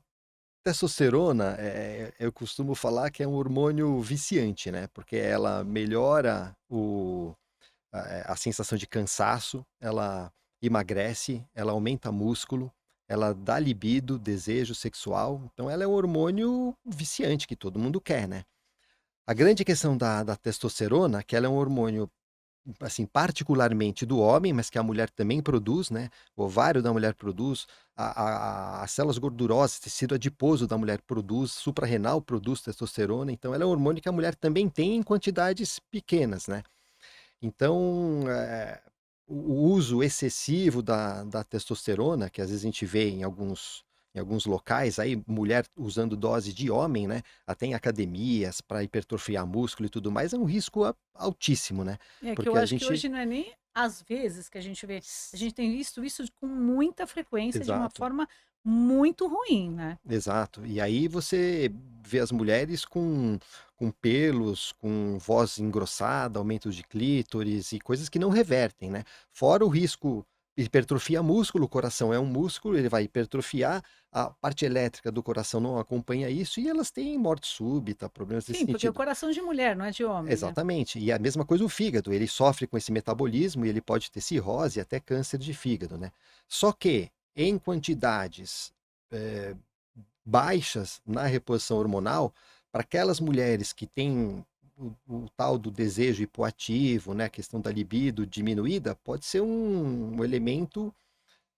[SPEAKER 2] testosterona, eu costumo falar que é um hormônio viciante, né? Porque ela melhora a sensação de cansaço, ela emagrece, ela aumenta músculo, ela dá libido, desejo sexual. Então, ela é um hormônio viciante que todo mundo quer, né? A grande questão da testosterona, que ela é um hormônio assim, particularmente do homem, mas que a mulher também produz, né? O ovário da mulher produz, as células gordurosas, tecido adiposo da mulher produz, suprarrenal produz testosterona, então ela é um hormônio que a mulher também tem em quantidades pequenas, né? Então, o uso excessivo da testosterona, que às vezes a gente vê em em alguns locais, aí mulher usando dose de homem, né? Até em academias para hipertrofiar músculo e tudo mais, é um risco altíssimo, né?
[SPEAKER 1] É que eu
[SPEAKER 2] Porque a
[SPEAKER 1] acho que
[SPEAKER 2] gente.
[SPEAKER 1] hoje não é nem às vezes que a gente vê, a gente tem visto isso com muita frequência, de uma
[SPEAKER 2] Exato.
[SPEAKER 1] forma muito ruim, né?
[SPEAKER 2] Exato. E aí você vê as mulheres com pelos, com voz engrossada, aumento de clítoris e coisas que não revertem, né? Fora o risco, hipertrofia músculo, o coração é um músculo, ele vai hipertrofiar, a parte elétrica do coração não acompanha isso e elas têm morte súbita, problemas desse
[SPEAKER 1] Sim, porque é o
[SPEAKER 2] sentido.
[SPEAKER 1] coração de mulher, não é de homem, né?
[SPEAKER 2] Exatamente. E a mesma coisa o fígado, ele sofre com esse metabolismo e ele pode ter cirrose e até câncer de fígado, né? Só que em quantidades eh, baixas na reposição hormonal, para aquelas mulheres que têm o tal do desejo hipoativo, né, a questão da libido diminuída, pode ser um elemento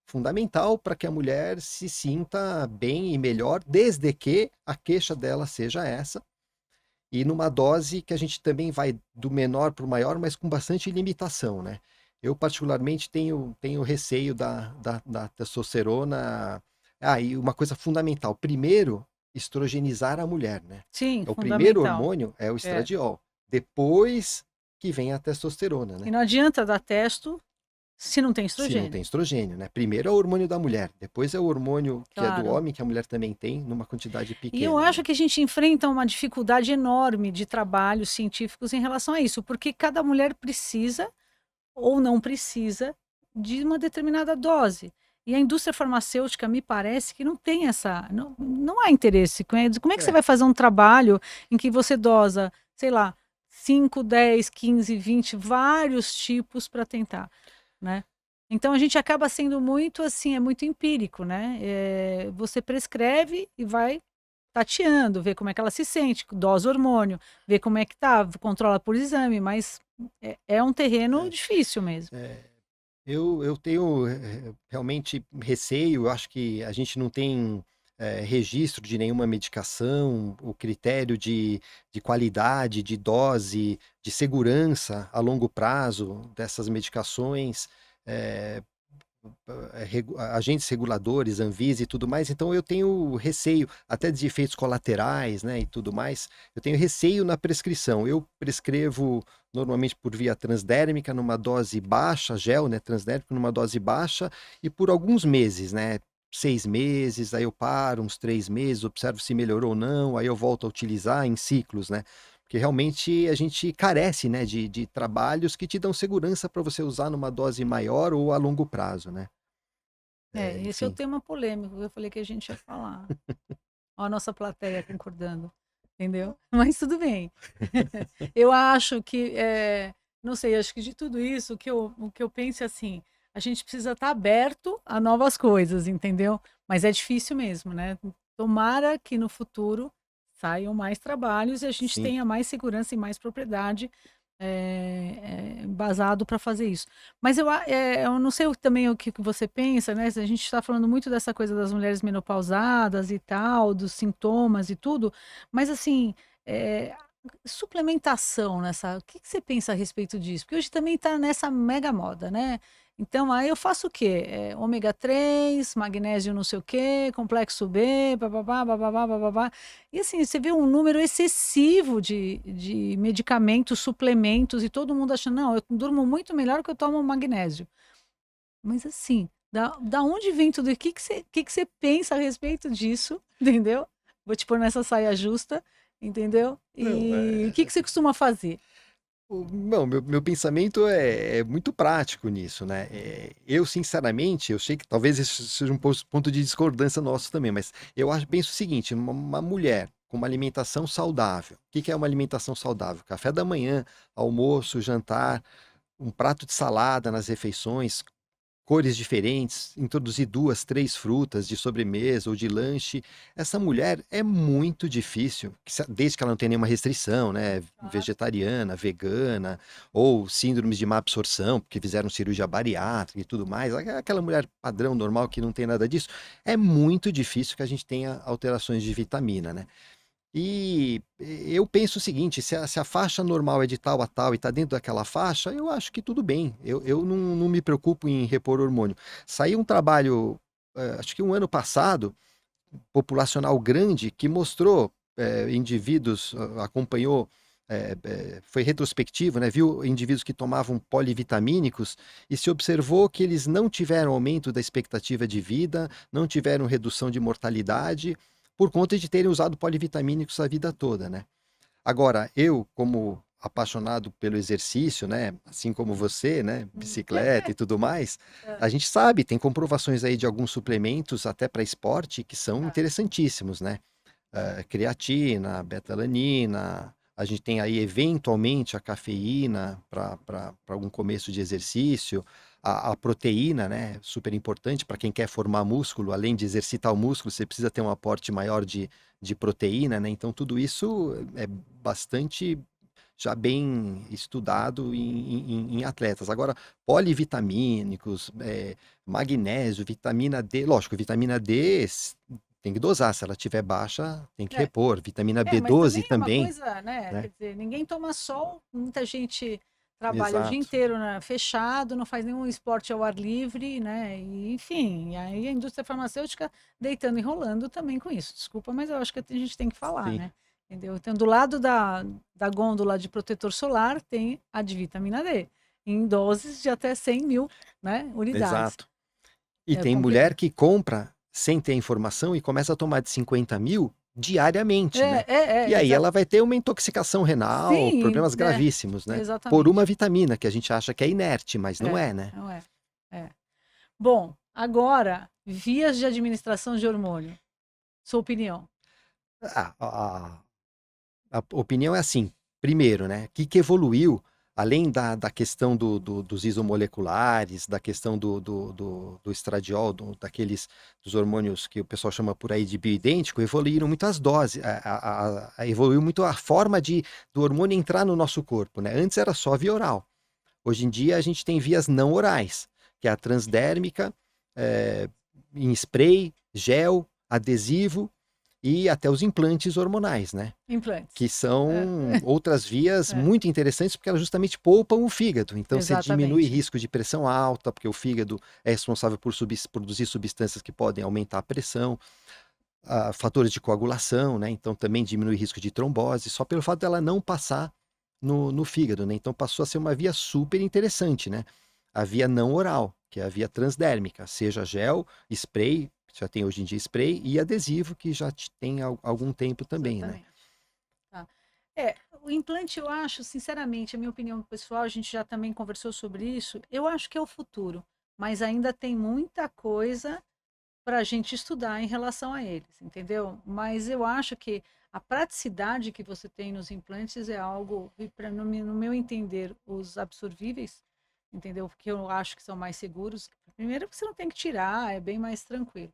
[SPEAKER 2] fundamental para que a mulher se sinta bem e melhor, desde que a queixa dela seja essa, e numa dose que a gente também vai do menor para o maior, mas com bastante limitação, né? Eu, particularmente, tenho receio da testosterona. Ah, e uma coisa fundamental. Primeiro, estrogenizar a mulher, né?
[SPEAKER 1] Sim,
[SPEAKER 2] É o primeiro
[SPEAKER 1] fundamental.
[SPEAKER 2] hormônio é o
[SPEAKER 1] É.
[SPEAKER 2] estradiol. Depois que vem a testosterona,
[SPEAKER 1] E
[SPEAKER 2] né?
[SPEAKER 1] não adianta dar testo se não tem
[SPEAKER 2] Se não
[SPEAKER 1] estrogênio.
[SPEAKER 2] tem estrogênio, né? Primeiro é o hormônio da mulher, depois é o hormônio que é do
[SPEAKER 1] Claro.
[SPEAKER 2] homem, que a mulher também tem, numa quantidade
[SPEAKER 1] E eu
[SPEAKER 2] pequena,
[SPEAKER 1] acho
[SPEAKER 2] né?
[SPEAKER 1] que a gente enfrenta uma dificuldade enorme de trabalhos científicos em relação a isso, porque cada mulher precisa ou não precisa de uma determinada dose. E a indústria farmacêutica me parece que não tem essa, não há interesse. Como é que você
[SPEAKER 2] É,
[SPEAKER 1] vai fazer um trabalho em que você dosa, sei lá, 5, 10, 15, 20, vários tipos para tentar, né? Então a gente acaba sendo muito assim, é muito empírico, né? Você prescreve e vai tateando, ver como é que ela se sente, dose hormônio, ver como é que tá, controla por exame, mas é um terreno
[SPEAKER 2] é,
[SPEAKER 1] difícil mesmo.
[SPEAKER 2] é. Eu tenho realmente receio, eu acho que a gente não tem registro de nenhuma medicação, o critério de qualidade, de dose, de segurança a longo prazo dessas medicações, eh, agentes reguladores, Anvisa e tudo mais, então eu tenho receio, até de efeitos colaterais, né, e tudo mais, eu tenho receio na prescrição. Eu prescrevo normalmente por via transdérmica, numa dose baixa, gel, né, transdérmico numa dose baixa, e por alguns meses, né, 6 meses, aí eu paro, uns 3 meses, observo se melhorou ou não, aí eu volto a utilizar em ciclos, né, porque realmente a gente carece, né, de trabalhos que te dão segurança para você usar numa dose maior ou a longo prazo, né?
[SPEAKER 1] Esse é o
[SPEAKER 2] Enfim.
[SPEAKER 1] tema polêmico, eu falei que a gente ia falar. Ó, a nossa plateia concordando, entendeu? Mas tudo bem. Eu acho que, não sei, acho que de tudo isso, o que eu penso é assim, a gente precisa estar aberto a novas coisas, entendeu? Mas é difícil mesmo, né? Tomara que no futuro saiam mais trabalhos e a gente
[SPEAKER 2] Sim.
[SPEAKER 1] tenha mais segurança e mais propriedade embasado para fazer isso. Mas eu não sei também o que você pensa, né? A gente está falando muito dessa coisa das mulheres menopausadas e tal, dos sintomas e tudo, mas assim, é, suplementação nessa. O que você pensa a respeito disso? Porque hoje também está nessa mega moda, né? Então, aí eu faço o quê? Ômega 3, magnésio não sei o quê, complexo B, bababá, bababá, bababá. E assim, você vê um número excessivo de medicamentos, suplementos, e todo mundo achando, não, eu durmo muito melhor que eu tomo magnésio. Mas assim, da onde vem tudo? O que que você pensa a respeito disso? Entendeu? Vou te pôr nessa saia justa, entendeu?
[SPEAKER 2] Não,
[SPEAKER 1] E o que que você costuma fazer?
[SPEAKER 2] Não, meu pensamento é muito prático nisso, né? Eu, sinceramente, eu sei que talvez isso seja um ponto de discordância nosso também, mas eu penso o seguinte: uma mulher com uma alimentação saudável, o que que é uma alimentação saudável? Café da manhã, almoço, jantar, um prato de salada nas refeições, cores diferentes, introduzir 2, 3 frutas de sobremesa ou de lanche. Essa mulher é muito difícil, desde que ela não tenha nenhuma restrição, né?
[SPEAKER 1] Claro.
[SPEAKER 2] Vegetariana, vegana, ou síndromes de má absorção, porque fizeram cirurgia bariátrica e tudo mais. Aquela mulher padrão, normal, que não tem nada disso. É muito difícil que a gente tenha alterações de vitamina, né? E eu penso o seguinte: se a faixa normal é de tal a tal e está dentro daquela faixa, eu acho que tudo bem. Eu não me preocupo em repor hormônio. Saiu um trabalho, acho que um ano passado, populacional grande que mostrou indivíduos, acompanhou, foi retrospectivo, né? Viu indivíduos que tomavam polivitamínicos e se observou que eles não tiveram aumento da expectativa de vida, não tiveram redução de mortalidade por conta de terem usado polivitamínicos a vida toda, né? Agora, eu, como apaixonado pelo exercício, né, assim como você, né, bicicleta e tudo mais, a gente sabe, tem comprovações aí de alguns suplementos até para esporte que são interessantíssimos, né? Creatina, betalanina, a gente tem aí eventualmente a cafeína para algum começo de exercício, a proteína, né, super importante para quem quer formar músculo, além de exercitar o músculo, você precisa ter um aporte maior de proteína, né? Então tudo isso é bastante já bem estudado em atletas. Agora, polivitamínicos, magnésio, vitamina D, lógico, vitamina D tem que dosar, se ela estiver baixa, tem que
[SPEAKER 1] É,
[SPEAKER 2] repor. Vitamina
[SPEAKER 1] mas
[SPEAKER 2] B12
[SPEAKER 1] também é uma
[SPEAKER 2] também,
[SPEAKER 1] coisa, né?
[SPEAKER 2] né?
[SPEAKER 1] Quer dizer, ninguém toma sol, muita gente trabalha o dia
[SPEAKER 2] Exato.
[SPEAKER 1] inteiro, né, fechado, não faz nenhum esporte ao ar livre, né? E, enfim, e aí a indústria farmacêutica deitando e rolando também com isso. Desculpa, mas eu acho que a gente tem que falar,
[SPEAKER 2] Sim,
[SPEAKER 1] né? Entendeu? Então, do lado da gôndola de protetor solar tem a de vitamina D, em doses de até 100 mil, né, unidades.
[SPEAKER 2] exato. E
[SPEAKER 1] É
[SPEAKER 2] tem mulher que compra sem ter informação e começa a tomar de 50 mil diariamente, né? E aí ela vai ter uma intoxicação renal,
[SPEAKER 1] Sim,
[SPEAKER 2] problemas gravíssimos, né? Por uma
[SPEAKER 1] exatamente.
[SPEAKER 2] vitamina que a gente acha que é inerte, mas não é, né?
[SPEAKER 1] Não é. É. Bom, agora, vias de administração de hormônio. Sua opinião.
[SPEAKER 2] Ah, a opinião é assim, primeiro, né? O que evoluiu, além da questão dos isomoleculares, da questão do estradiol, dos hormônios que o pessoal chama por aí de bioidêntico, evoluíram muito as doses, evoluiu muito a forma do hormônio entrar no nosso corpo, né? Antes era só via oral. Hoje em dia a gente tem vias não orais, que é a transdérmica, é, em spray, gel, adesivo e até os implantes hormonais, né?
[SPEAKER 1] Implantes.
[SPEAKER 2] Que
[SPEAKER 1] É,
[SPEAKER 2] são outras vias
[SPEAKER 1] é,
[SPEAKER 2] muito interessantes porque elas justamente poupam o fígado. Então você diminui
[SPEAKER 1] exatamente.
[SPEAKER 2] risco de pressão alta, porque o fígado é responsável por produzir substâncias que podem aumentar a pressão, fatores de coagulação, né? Então também diminui o risco de trombose, só pelo fato dela não passar no fígado, né? Então passou a ser uma via super interessante, né? A via não oral, que é a via transdérmica, seja gel, spray, já tem hoje em dia spray, e adesivo, que já tem algum tempo também, né?
[SPEAKER 1] Exatamente. Tá. O implante, eu acho, sinceramente, a minha opinião pessoal, a gente já também conversou sobre isso, eu acho que é o futuro, mas ainda tem muita coisa para a gente estudar em relação a eles, entendeu? Mas eu acho que a praticidade que você tem nos implantes é algo, e no meu entender, os absorvíveis, entendeu? Porque eu acho que são mais seguros. Primeiro, que você não tem que tirar, é bem mais tranquilo.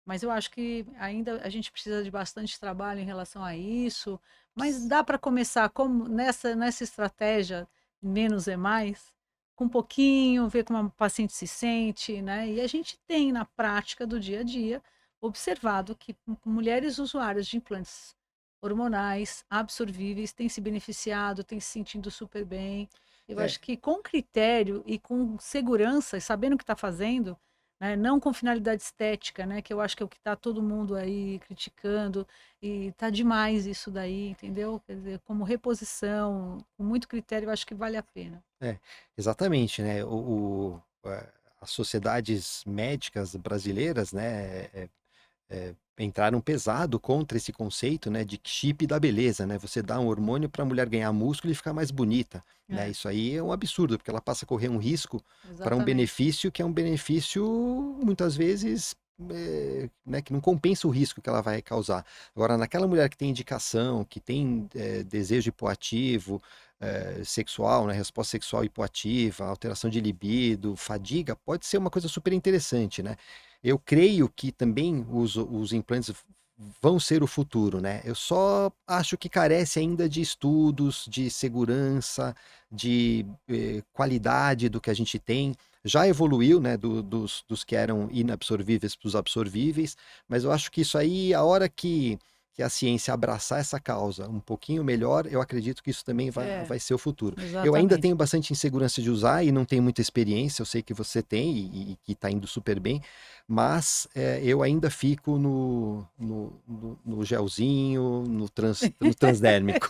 [SPEAKER 1] Mas eu acho que ainda a gente precisa de bastante trabalho em relação a isso. Mas dá para começar como nessa estratégia menos é mais, com um pouquinho, ver como a paciente se sente, né? E a gente tem na prática do dia a dia observado que mulheres usuárias de implantes hormonais absorvíveis têm se beneficiado, têm se sentindo super bem. Eu
[SPEAKER 2] É,
[SPEAKER 1] acho que com critério e com segurança, e sabendo o que está fazendo, né, não com finalidade estética, né, que eu acho que é o que está todo mundo aí criticando, e está demais isso daí, entendeu? Quer dizer, como reposição, com muito critério, eu acho que vale a pena.
[SPEAKER 2] é, exatamente, né? As sociedades médicas brasileiras, né, entraram pesado contra esse conceito, né, de chip da beleza, né? Você dá um hormônio para a mulher ganhar músculo e ficar mais bonita, né?
[SPEAKER 1] É,
[SPEAKER 2] Isso aí é um absurdo, porque ela passa a correr um risco para um
[SPEAKER 1] exatamente.
[SPEAKER 2] benefício que é um benefício muitas vezes né, que não compensa o risco que ela vai causar. Agora, naquela mulher que tem indicação, que tem desejo hipoativo, sexual, né, resposta sexual hipoativa, alteração de libido, fadiga, pode ser uma coisa super interessante, né? Eu creio que também os implantes vão ser o futuro, né? Eu só acho que carece ainda de estudos, de segurança, de qualidade do que a gente tem. Já evoluiu, né, dos que eram inabsorvíveis para os absorvíveis, mas eu acho que isso aí, a hora que que a ciência abraçar essa causa um pouquinho melhor, eu acredito que isso também vai ser o futuro. Eu ainda
[SPEAKER 1] Exatamente.
[SPEAKER 2] tenho bastante insegurança de usar e não tenho muita experiência, eu sei que você tem e que está indo super bem, mas eu ainda fico no gelzinho, no transdérmico.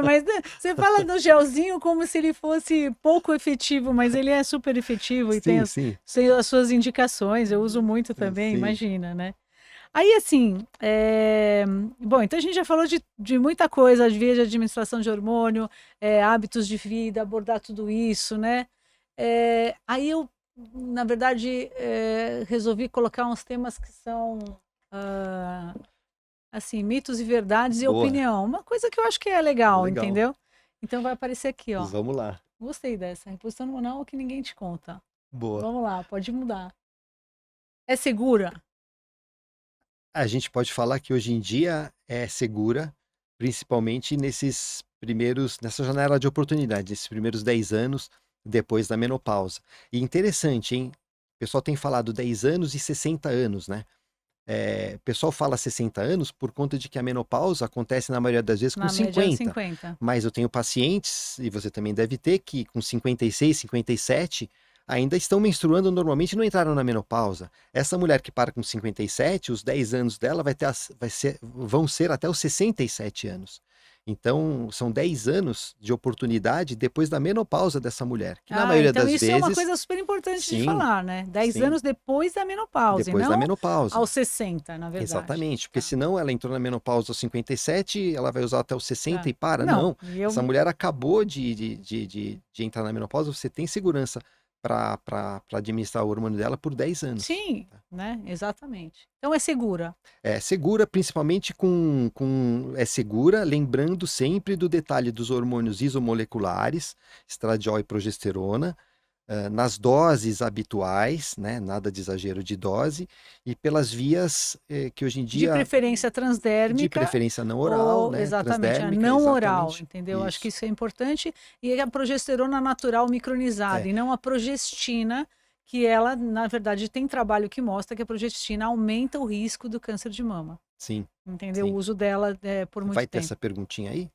[SPEAKER 1] Mas né, você fala do gelzinho como se ele fosse pouco efetivo, mas ele é super efetivo e tem
[SPEAKER 2] Sim, sim,
[SPEAKER 1] as suas indicações. Eu uso muito também,
[SPEAKER 2] sim.
[SPEAKER 1] imagina, né? Aí, assim, bom, então a gente já falou de muita coisa, de via de administração de hormônio, hábitos de vida, abordar tudo isso, né? Aí eu, na verdade, resolvi colocar uns temas que são, ah, assim, mitos e verdades e
[SPEAKER 2] Boa,
[SPEAKER 1] opinião. Uma coisa que eu acho que é legal,
[SPEAKER 2] legal.
[SPEAKER 1] entendeu? Então vai aparecer aqui, ó.
[SPEAKER 2] Vamos lá.
[SPEAKER 1] Gostei dessa. Reposição hormonal que ninguém te conta.
[SPEAKER 2] Boa.
[SPEAKER 1] Vamos lá, pode mudar. É segura?
[SPEAKER 2] A gente pode falar que hoje em dia é segura, principalmente nessa janela de oportunidade, nesses primeiros 10 anos depois da menopausa. E interessante, hein? O pessoal tem falado 10 anos e 60 anos, né? O pessoal fala 60 anos por conta de que a menopausa acontece na maioria das vezes com
[SPEAKER 1] Na média,
[SPEAKER 2] 50.
[SPEAKER 1] 50.
[SPEAKER 2] Mas eu tenho pacientes, e você também deve ter, que com 56, 57 ainda estão menstruando normalmente e não entraram na menopausa. Essa mulher que para com 57, os 10 anos dela vão ser até os 67 anos. Então, são 10 anos de oportunidade depois da menopausa dessa mulher, que na maioria
[SPEAKER 1] Então
[SPEAKER 2] das
[SPEAKER 1] isso é uma
[SPEAKER 2] vezes,
[SPEAKER 1] coisa super importante de
[SPEAKER 2] sim,
[SPEAKER 1] falar, né? 10
[SPEAKER 2] sim,
[SPEAKER 1] anos depois da menopausa, e
[SPEAKER 2] depois da
[SPEAKER 1] não
[SPEAKER 2] menopausa.
[SPEAKER 1] aos 60, na verdade.
[SPEAKER 2] Exatamente, porque
[SPEAKER 1] Tá,
[SPEAKER 2] senão ela entrou na menopausa aos 57, ela vai usar até os 60
[SPEAKER 1] tá.
[SPEAKER 2] e para.
[SPEAKER 1] Não,
[SPEAKER 2] Não, essa mulher acabou de entrar na menopausa, você tem segurança para administrar o hormônio dela por 10 anos.
[SPEAKER 1] sim, né? Exatamente. Então é segura.
[SPEAKER 2] É segura, principalmente é segura, lembrando sempre do detalhe dos hormônios isomoleculares, estradiol e progesterona, nas doses habituais, né? Nada de exagero de dose, e pelas vias que hoje em
[SPEAKER 1] De
[SPEAKER 2] dia,
[SPEAKER 1] preferência
[SPEAKER 2] de
[SPEAKER 1] transdérmica
[SPEAKER 2] preferência não oral,
[SPEAKER 1] ou
[SPEAKER 2] né?
[SPEAKER 1] exatamente a
[SPEAKER 2] Transdérmica,
[SPEAKER 1] não oral,
[SPEAKER 2] exatamente.
[SPEAKER 1] entendeu? Acho que
[SPEAKER 2] Isso.
[SPEAKER 1] isso é importante. E a progesterona natural micronizada,
[SPEAKER 2] É,
[SPEAKER 1] e não a progestina, que ela, na verdade, tem trabalho que mostra que a progestina aumenta o risco do câncer de mama.
[SPEAKER 2] sim,
[SPEAKER 1] Entendeu? O
[SPEAKER 2] sim.
[SPEAKER 1] uso dela por
[SPEAKER 2] Vai
[SPEAKER 1] muito
[SPEAKER 2] ter
[SPEAKER 1] tempo.
[SPEAKER 2] essa perguntinha aí?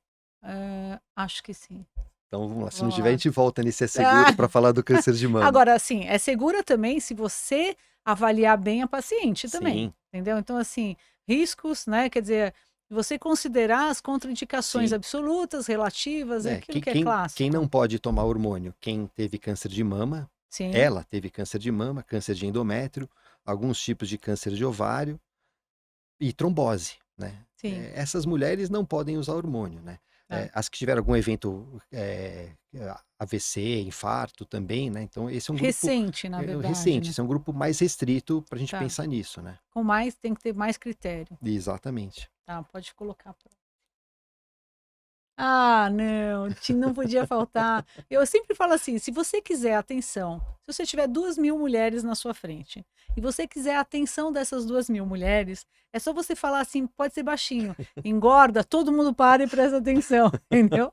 [SPEAKER 1] Acho que sim.
[SPEAKER 2] Então vamos lá. Se não
[SPEAKER 1] Vamos
[SPEAKER 2] tiver, a
[SPEAKER 1] lá.
[SPEAKER 2] gente volta nesse é segura
[SPEAKER 1] Ah,
[SPEAKER 2] para falar do câncer de mama.
[SPEAKER 1] agora, assim, é segura também se você avaliar bem a paciente também,
[SPEAKER 2] Sim,
[SPEAKER 1] entendeu? Então, assim, riscos, né? Quer dizer, você considerar as contraindicações
[SPEAKER 2] sim.
[SPEAKER 1] absolutas, relativas, é
[SPEAKER 2] É,
[SPEAKER 1] aquilo que é
[SPEAKER 2] quem não
[SPEAKER 1] clássico.
[SPEAKER 2] pode tomar hormônio? Quem teve câncer de mama,
[SPEAKER 1] Sim,
[SPEAKER 2] ela teve câncer de mama, câncer de endométrio, alguns tipos de câncer de ovário e trombose, né?
[SPEAKER 1] sim.
[SPEAKER 2] Essas mulheres não podem usar hormônio, né?
[SPEAKER 1] Tá.
[SPEAKER 2] As que tiveram algum evento AVC, infarto também, né? Então esse é um grupo
[SPEAKER 1] Recente, na verdade,
[SPEAKER 2] recente,
[SPEAKER 1] né?
[SPEAKER 2] esse é um grupo mais restrito para a gente
[SPEAKER 1] Tá.
[SPEAKER 2] pensar nisso, né?
[SPEAKER 1] Com mais, tem que ter mais critério.
[SPEAKER 2] Exatamente.
[SPEAKER 1] Tá, pode colocar. Ah, não, não podia faltar. Eu sempre falo assim: se você quiser atenção, se você tiver 2.000 mulheres na sua frente e você quiser a atenção dessas 2.000 mulheres, é só você falar assim, pode ser baixinho, engorda, todo mundo para e presta atenção, entendeu?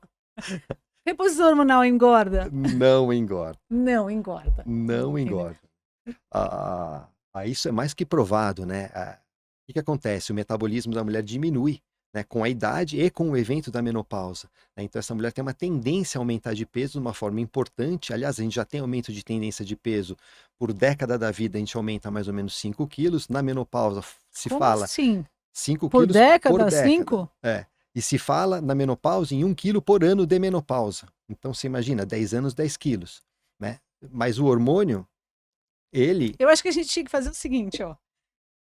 [SPEAKER 1] Reposição hormonal engorda?
[SPEAKER 2] Não engorda,
[SPEAKER 1] Não, engorda.
[SPEAKER 2] não
[SPEAKER 1] Entendeu?
[SPEAKER 2] engorda. Isso é mais que provado, né? O que acontece? O metabolismo da mulher diminui, né, com a idade e com o evento da menopausa, né? Então, essa mulher tem uma tendência a aumentar de peso de uma forma importante. Aliás, a gente já tem aumento de tendência de peso por década da vida, a gente aumenta mais ou menos 5 quilos. Na menopausa, se
[SPEAKER 1] Como
[SPEAKER 2] fala
[SPEAKER 1] assim?
[SPEAKER 2] 5
[SPEAKER 1] Por
[SPEAKER 2] quilos por
[SPEAKER 1] década?
[SPEAKER 2] década.
[SPEAKER 1] 5?
[SPEAKER 2] E se fala na menopausa em 1 quilo por ano de menopausa. Então, você imagina, 10 anos, 10 quilos, né? Mas o hormônio, ele
[SPEAKER 1] Eu acho que a gente tinha que fazer o seguinte, ó.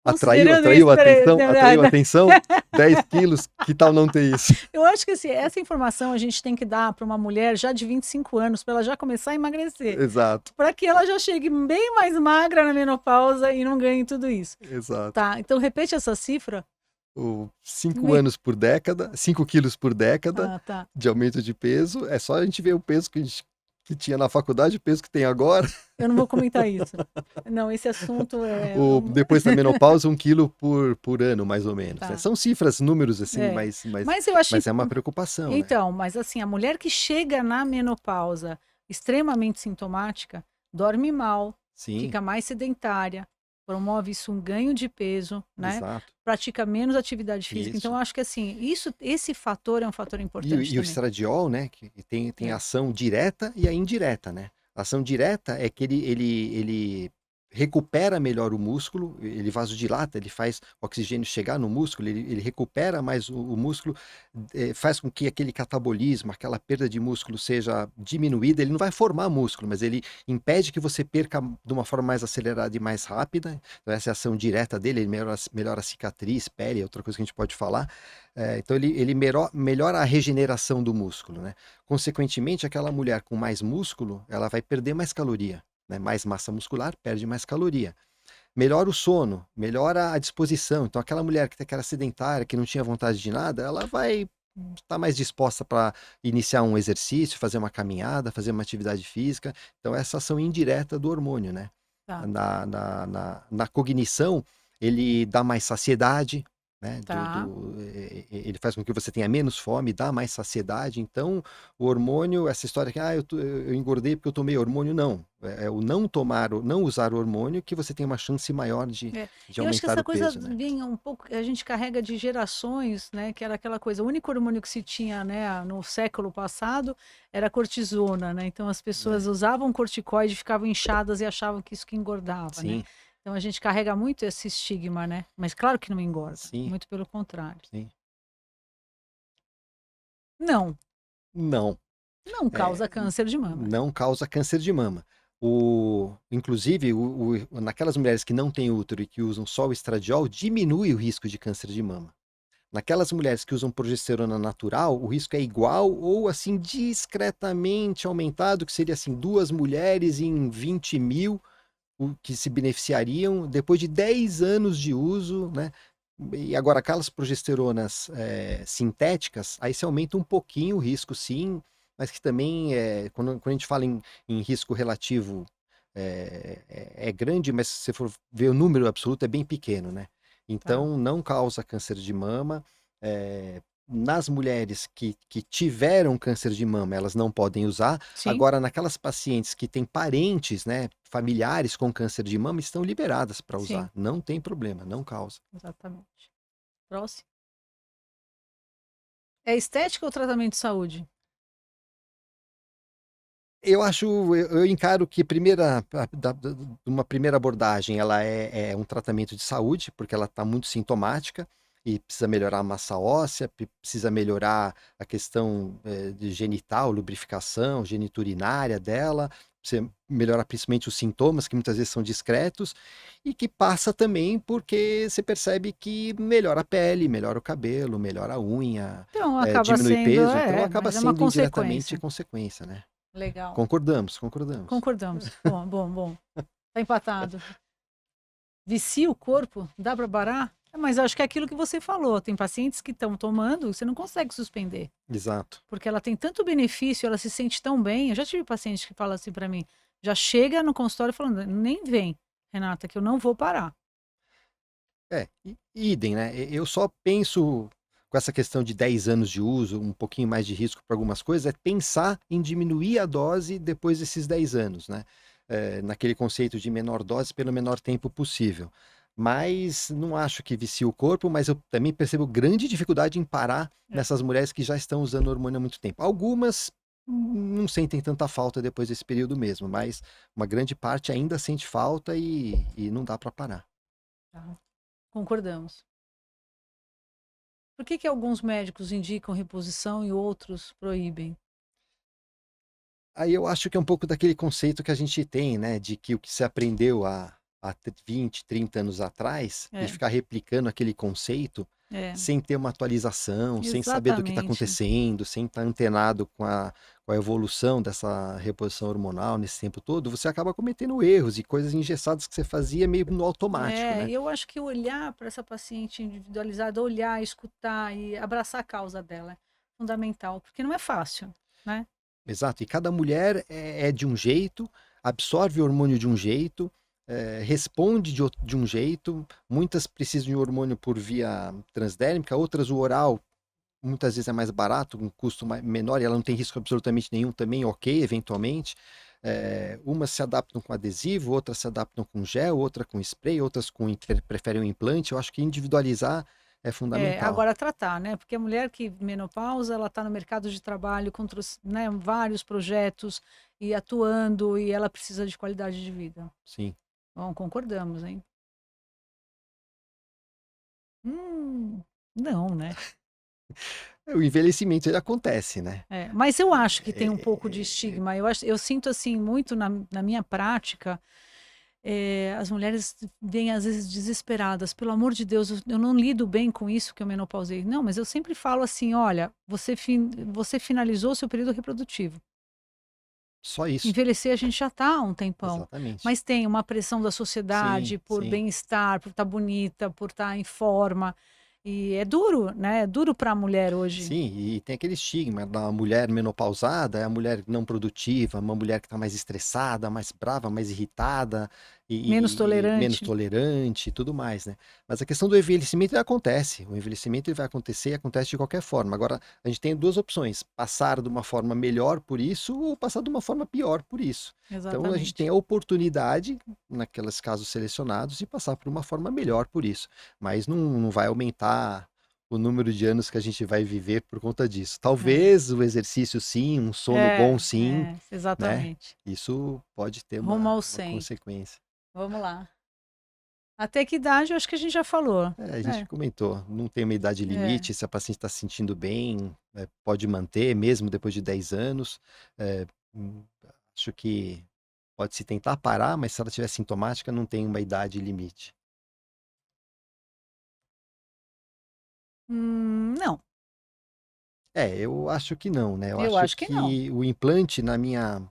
[SPEAKER 2] atraiu,
[SPEAKER 1] Considerando isso,
[SPEAKER 2] atraiu a
[SPEAKER 1] peraí,
[SPEAKER 2] atenção, atraiu a atenção, 10 quilos, que tal não ter isso?
[SPEAKER 1] eu acho que assim, essa informação a gente tem que dar para uma mulher já de 25 anos, para ela já começar a emagrecer.
[SPEAKER 2] Exato,
[SPEAKER 1] Para que ela já chegue bem mais magra na menopausa e não ganhe tudo isso.
[SPEAKER 2] exato.
[SPEAKER 1] Tá, então repete essa cifra.
[SPEAKER 2] 5
[SPEAKER 1] Me-
[SPEAKER 2] anos por década, 5 quilos por década
[SPEAKER 1] Ah, tá.
[SPEAKER 2] de aumento de peso. É só a gente ver o peso que tinha na faculdade, o peso que tem agora.
[SPEAKER 1] Eu não vou comentar isso. Não, esse assunto é.
[SPEAKER 2] Depois da menopausa, 1 quilo por ano, mais ou menos, né?
[SPEAKER 1] Tá.
[SPEAKER 2] São cifras, números assim,
[SPEAKER 1] É. Mas eu acho.
[SPEAKER 2] mas é uma preocupação, né?
[SPEAKER 1] Então, mas assim, a mulher que chega na menopausa extremamente sintomática, dorme mal,
[SPEAKER 2] Sim,
[SPEAKER 1] fica mais sedentária, promove isso um ganho de peso, né?
[SPEAKER 2] Exato.
[SPEAKER 1] Pratica menos atividade física. Então,
[SPEAKER 2] Isso.
[SPEAKER 1] eu acho que assim, esse fator é um fator
[SPEAKER 2] E,
[SPEAKER 1] importante
[SPEAKER 2] o
[SPEAKER 1] também.
[SPEAKER 2] estradiol, né, que tem a
[SPEAKER 1] É,
[SPEAKER 2] ação direta e a indireta, né? A ação direta é que ele recupera melhor o músculo, ele vasodilata, ele faz o oxigênio chegar no músculo, ele recupera mais o músculo, faz com que aquele catabolismo, aquela perda de músculo seja diminuída. Ele não vai formar músculo, mas ele impede que você perca de uma forma mais acelerada e mais rápida. Então, essa é a ação direta dele, ele melhora a cicatriz, pele, é outra coisa que a gente pode falar. Então ele melhora a regeneração do músculo, né? Consequentemente, aquela mulher com mais músculo, ela vai perder mais caloria, né? Mais massa muscular, perde mais caloria. Melhora o sono, melhora a disposição. Então, aquela mulher que era sedentária, que não tinha vontade de nada, ela vai estar mais disposta para iniciar um exercício, fazer uma caminhada, fazer uma atividade física. Então, essa ação indireta do hormônio, né?
[SPEAKER 1] tá,
[SPEAKER 2] Na cognição, ele dá mais saciedade, né?
[SPEAKER 1] tá.
[SPEAKER 2] Ele faz com que você tenha menos fome, dá mais saciedade. Então, o hormônio, essa história que eu engordei porque eu tomei hormônio, não. É o não tomar, não usar o hormônio que você tem uma chance maior de,
[SPEAKER 1] É.
[SPEAKER 2] de
[SPEAKER 1] Eu acho que
[SPEAKER 2] aumentar
[SPEAKER 1] essa
[SPEAKER 2] o
[SPEAKER 1] coisa
[SPEAKER 2] peso, né?
[SPEAKER 1] vem um pouco, a gente carrega de gerações, né? Que era aquela coisa, o único hormônio que se tinha, né, no século passado era a cortisona, né? Então as pessoas
[SPEAKER 2] É,
[SPEAKER 1] usavam corticoide, ficavam inchadas e achavam que isso que engordava, né?
[SPEAKER 2] sim,
[SPEAKER 1] Então a gente carrega muito esse estigma, né? Mas claro que não engorda,
[SPEAKER 2] sim,
[SPEAKER 1] muito pelo contrário.
[SPEAKER 2] sim.
[SPEAKER 1] Não,
[SPEAKER 2] Não.
[SPEAKER 1] não
[SPEAKER 2] É,
[SPEAKER 1] causa câncer de mama.
[SPEAKER 2] não causa câncer de mama. Inclusive, naquelas mulheres que não têm útero e que usam só o estradiol, diminui o risco de câncer de mama. Naquelas mulheres que usam progesterona natural, o risco é igual ou assim discretamente aumentado, que seria assim 2 mulheres em 20.000 que se beneficiariam depois de 10 anos de uso, né? E agora, aquelas progesteronas sintéticas, aí se aumenta um pouquinho o risco, sim, mas que também, quando a gente fala em risco relativo, é grande, mas se você for ver o número absoluto, é bem pequeno, né?
[SPEAKER 1] Tá.
[SPEAKER 2] Então, não causa câncer de mama. Nas mulheres que tiveram câncer de mama, elas não podem usar.
[SPEAKER 1] Sim,
[SPEAKER 2] Agora, naquelas pacientes que têm parentes, né, familiares com câncer de mama, estão liberadas para
[SPEAKER 1] sim,
[SPEAKER 2] usar. Não tem problema, não causa.
[SPEAKER 1] exatamente. Próximo. É estética ou tratamento de saúde?
[SPEAKER 2] Eu encaro que uma primeira abordagem, ela é um tratamento de saúde, porque ela está muito sintomática e precisa melhorar a massa óssea, precisa melhorar a questão de genital, lubrificação, geniturinária dela, precisa melhorar principalmente os sintomas, que muitas vezes são discretos, e que passa também porque você percebe que melhora a pele, melhora o cabelo, melhora a unha,
[SPEAKER 1] Então, acaba
[SPEAKER 2] diminui
[SPEAKER 1] sendo,
[SPEAKER 2] peso, então acaba
[SPEAKER 1] mas é uma
[SPEAKER 2] sendo indiretamente
[SPEAKER 1] consequência.
[SPEAKER 2] consequência, né?
[SPEAKER 1] Legal.
[SPEAKER 2] Concordamos, concordamos.
[SPEAKER 1] Concordamos. Bom, bom, bom. Tá empatado. Vicia o corpo? Dá para parar? Mas acho que é aquilo que você falou. Tem pacientes que estão tomando, você não consegue suspender.
[SPEAKER 2] Exato.
[SPEAKER 1] Porque ela tem tanto benefício, ela se sente tão bem. Eu já tive paciente que fala assim para mim, já chega no consultório falando, nem vem, Renata, que eu não vou parar.
[SPEAKER 2] Idem, né? Eu só penso com essa questão de 10 anos de uso, um pouquinho mais de risco para algumas coisas, é pensar em diminuir a dose depois desses 10 anos, né? Naquele conceito de menor dose pelo menor tempo possível. Mas não acho que vicie o corpo, mas eu também percebo grande dificuldade em parar
[SPEAKER 1] É,
[SPEAKER 2] nessas mulheres que já estão usando hormônio há muito tempo. Algumas não sentem tanta falta depois desse período mesmo, mas uma grande parte ainda sente falta e não dá para parar.
[SPEAKER 1] tá. Concordamos. Por que que alguns médicos indicam reposição e outros proíbem?
[SPEAKER 2] Aí eu acho que é um pouco daquele conceito que a gente tem, né, de que o que se aprendeu há 20, 30 anos atrás, e
[SPEAKER 1] É,
[SPEAKER 2] ficar replicando aquele conceito
[SPEAKER 1] é,
[SPEAKER 2] sem ter uma atualização, sem saber do que está
[SPEAKER 1] exatamente.
[SPEAKER 2] acontecendo, sem estar antenado com a evolução dessa reposição hormonal nesse tempo todo, você acaba cometendo erros e coisas engessadas que você fazia meio no automático,
[SPEAKER 1] É,
[SPEAKER 2] né?
[SPEAKER 1] e eu acho que olhar para essa paciente individualizada, olhar, escutar e abraçar a causa dela é fundamental, porque não é fácil, né?
[SPEAKER 2] Exato, e cada mulher é de um jeito, absorve o hormônio de um jeito, responde de um jeito. Muitas precisam de um hormônio por via transdérmica, outras o oral muitas vezes é mais barato, um custo menor e ela não tem risco absolutamente nenhum também, ok, eventualmente. Umas se adaptam com adesivo, outras se adaptam com gel, outra com spray, outras preferem um implante. Eu acho que individualizar é fundamental.
[SPEAKER 1] Agora tratar, né? Porque a mulher que menopausa, ela está no mercado de trabalho com né, vários projetos e atuando, e ela precisa de qualidade de vida.
[SPEAKER 2] Sim.
[SPEAKER 1] Bom, concordamos, hein? Não, né?
[SPEAKER 2] O envelhecimento ele acontece, né?
[SPEAKER 1] Mas eu acho que tem um pouco de
[SPEAKER 2] É,
[SPEAKER 1] estigma. Eu sinto assim muito na minha prática, as mulheres vêm às vezes desesperadas. Pelo amor de Deus, eu não lido bem com isso que eu menopausei. Não, mas eu sempre falo assim, olha, você finalizou seu período reprodutivo.
[SPEAKER 2] Só isso.
[SPEAKER 1] Envelhecer a gente já está há um tempão,
[SPEAKER 2] Exatamente.
[SPEAKER 1] mas tem uma pressão da
[SPEAKER 2] Sim,
[SPEAKER 1] sociedade por
[SPEAKER 2] sim.
[SPEAKER 1] bem-estar, por estar bonita, por estar em forma. E é duro, né? É duro para a mulher hoje.
[SPEAKER 2] Sim, e tem aquele estigma da mulher menopausada, é a mulher não produtiva, uma mulher que está mais estressada, mais brava, mais irritada
[SPEAKER 1] Menos
[SPEAKER 2] e menos
[SPEAKER 1] tolerante.
[SPEAKER 2] tolerante e tudo mais, né? Mas a questão do envelhecimento ele acontece. O envelhecimento ele vai acontecer e acontece de qualquer forma. Agora, a gente tem duas opções: passar de uma forma melhor por isso ou passar de uma forma pior por isso. Então, a gente tem
[SPEAKER 1] Exatamente.
[SPEAKER 2] a oportunidade, naqueles casos selecionados, de passar por uma forma melhor por isso. Mas não vai aumentar o número de anos que a gente vai viver por conta disso.
[SPEAKER 1] É,
[SPEAKER 2] Talvez o exercício sim, um sono bom sim, né?
[SPEAKER 1] exatamente.
[SPEAKER 2] Isso pode ter
[SPEAKER 1] Rumo ao
[SPEAKER 2] uma
[SPEAKER 1] 100.
[SPEAKER 2] consequência.
[SPEAKER 1] Vamos lá. Até que idade, eu acho que a gente já falou.
[SPEAKER 2] A gente comentou, não tem uma idade
[SPEAKER 1] É.
[SPEAKER 2] limite, se a paciente está se sentindo bem, pode manter mesmo depois de 10 anos. É, hum, acho que pode-se tentar parar, mas se ela tiver sintomática, não tem uma idade limite.
[SPEAKER 1] Não,
[SPEAKER 2] Eu acho que não, né? Eu
[SPEAKER 1] eu
[SPEAKER 2] acho
[SPEAKER 1] acho que não.
[SPEAKER 2] que o implante, na minha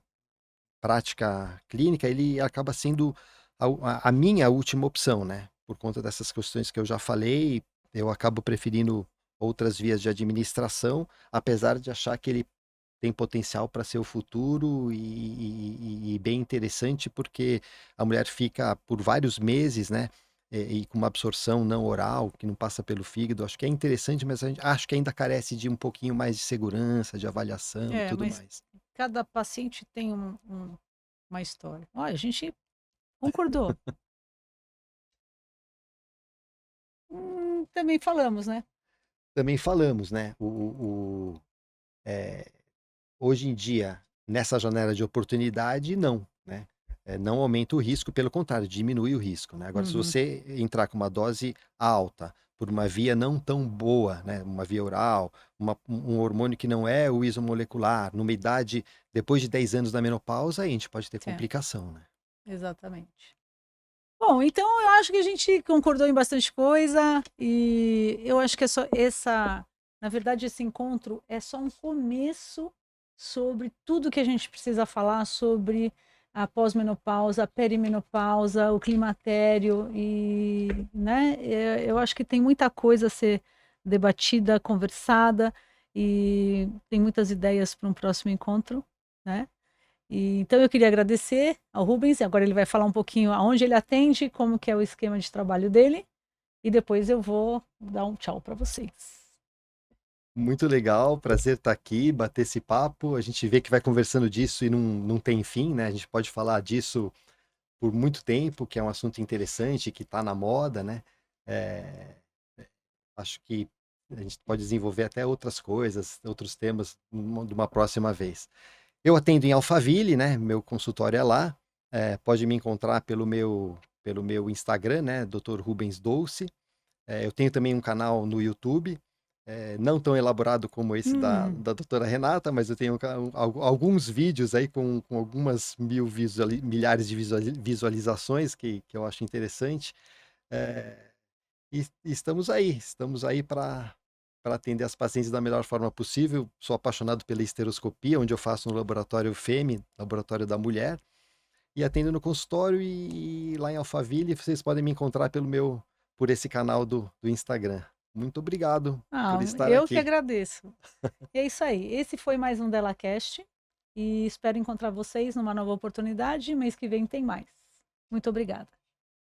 [SPEAKER 2] prática clínica, ele acaba sendo a minha última opção, né? Por conta dessas questões que eu já falei, eu acabo preferindo outras vias de administração, apesar de achar que ele tem potencial para ser o futuro e bem interessante, porque a mulher fica por vários meses, né? E com uma absorção não oral, que não passa pelo fígado. Acho que é interessante, mas acho que ainda carece de um pouquinho mais de segurança, de avaliação e tudo
[SPEAKER 1] Mas
[SPEAKER 2] mais.
[SPEAKER 1] cada paciente tem uma história. Olha, a gente concordou. Também falamos, né?
[SPEAKER 2] Também falamos, né? Hoje em dia, nessa janela de oportunidade, não, né? Não aumenta o risco, pelo contrário, diminui o risco, né? Agora, se
[SPEAKER 1] Uhum.
[SPEAKER 2] você entrar com uma dose alta por uma via não tão boa, né? Uma via oral, um hormônio que não é o isomolecular, numa idade depois de 10 anos da menopausa, aí a gente pode ter
[SPEAKER 1] É,
[SPEAKER 2] complicação, né?
[SPEAKER 1] exatamente. Bom, então eu acho que a gente concordou em bastante coisa e eu acho que é só na verdade, esse encontro é só um começo sobre tudo que a gente precisa falar sobre a pós-menopausa, a perimenopausa, o climatério e, né, eu acho que tem muita coisa a ser debatida, conversada e tem muitas ideias para um próximo encontro, né? Então eu queria agradecer ao Rubens, e agora ele vai falar um pouquinho aonde ele atende, como que é o esquema de trabalho dele, e depois eu vou dar um tchau para vocês.
[SPEAKER 2] Muito legal, prazer estar aqui, bater esse papo. A gente vê que vai conversando disso e não tem fim, né? A gente pode falar disso por muito tempo, que é um assunto interessante, que está na moda, né? É, acho que a gente pode desenvolver até outras coisas, outros temas, de uma próxima vez. Eu atendo em Alphaville, né? Meu consultório é lá. Pode me encontrar pelo meu Instagram, né? Dr. Rubens Dolce. Eu tenho também um canal no YouTube, não tão elaborado como esse
[SPEAKER 1] Hum,
[SPEAKER 2] da doutora Renata, mas eu tenho alguns vídeos aí com algumas milhares de visualizações que eu acho interessante. É, e estamos aí para atender as pacientes da melhor forma possível. Sou apaixonado pela esteroscopia, onde eu faço no laboratório FEME, laboratório da mulher, e atendo no consultório e lá em Alphaville vocês podem me encontrar por esse canal do Instagram. Muito obrigado por estar
[SPEAKER 1] eu que
[SPEAKER 2] aqui.
[SPEAKER 1] agradeço. É isso aí. Esse foi mais um DelaCast e espero encontrar vocês numa nova oportunidade. Mês que vem tem mais. Muito obrigada.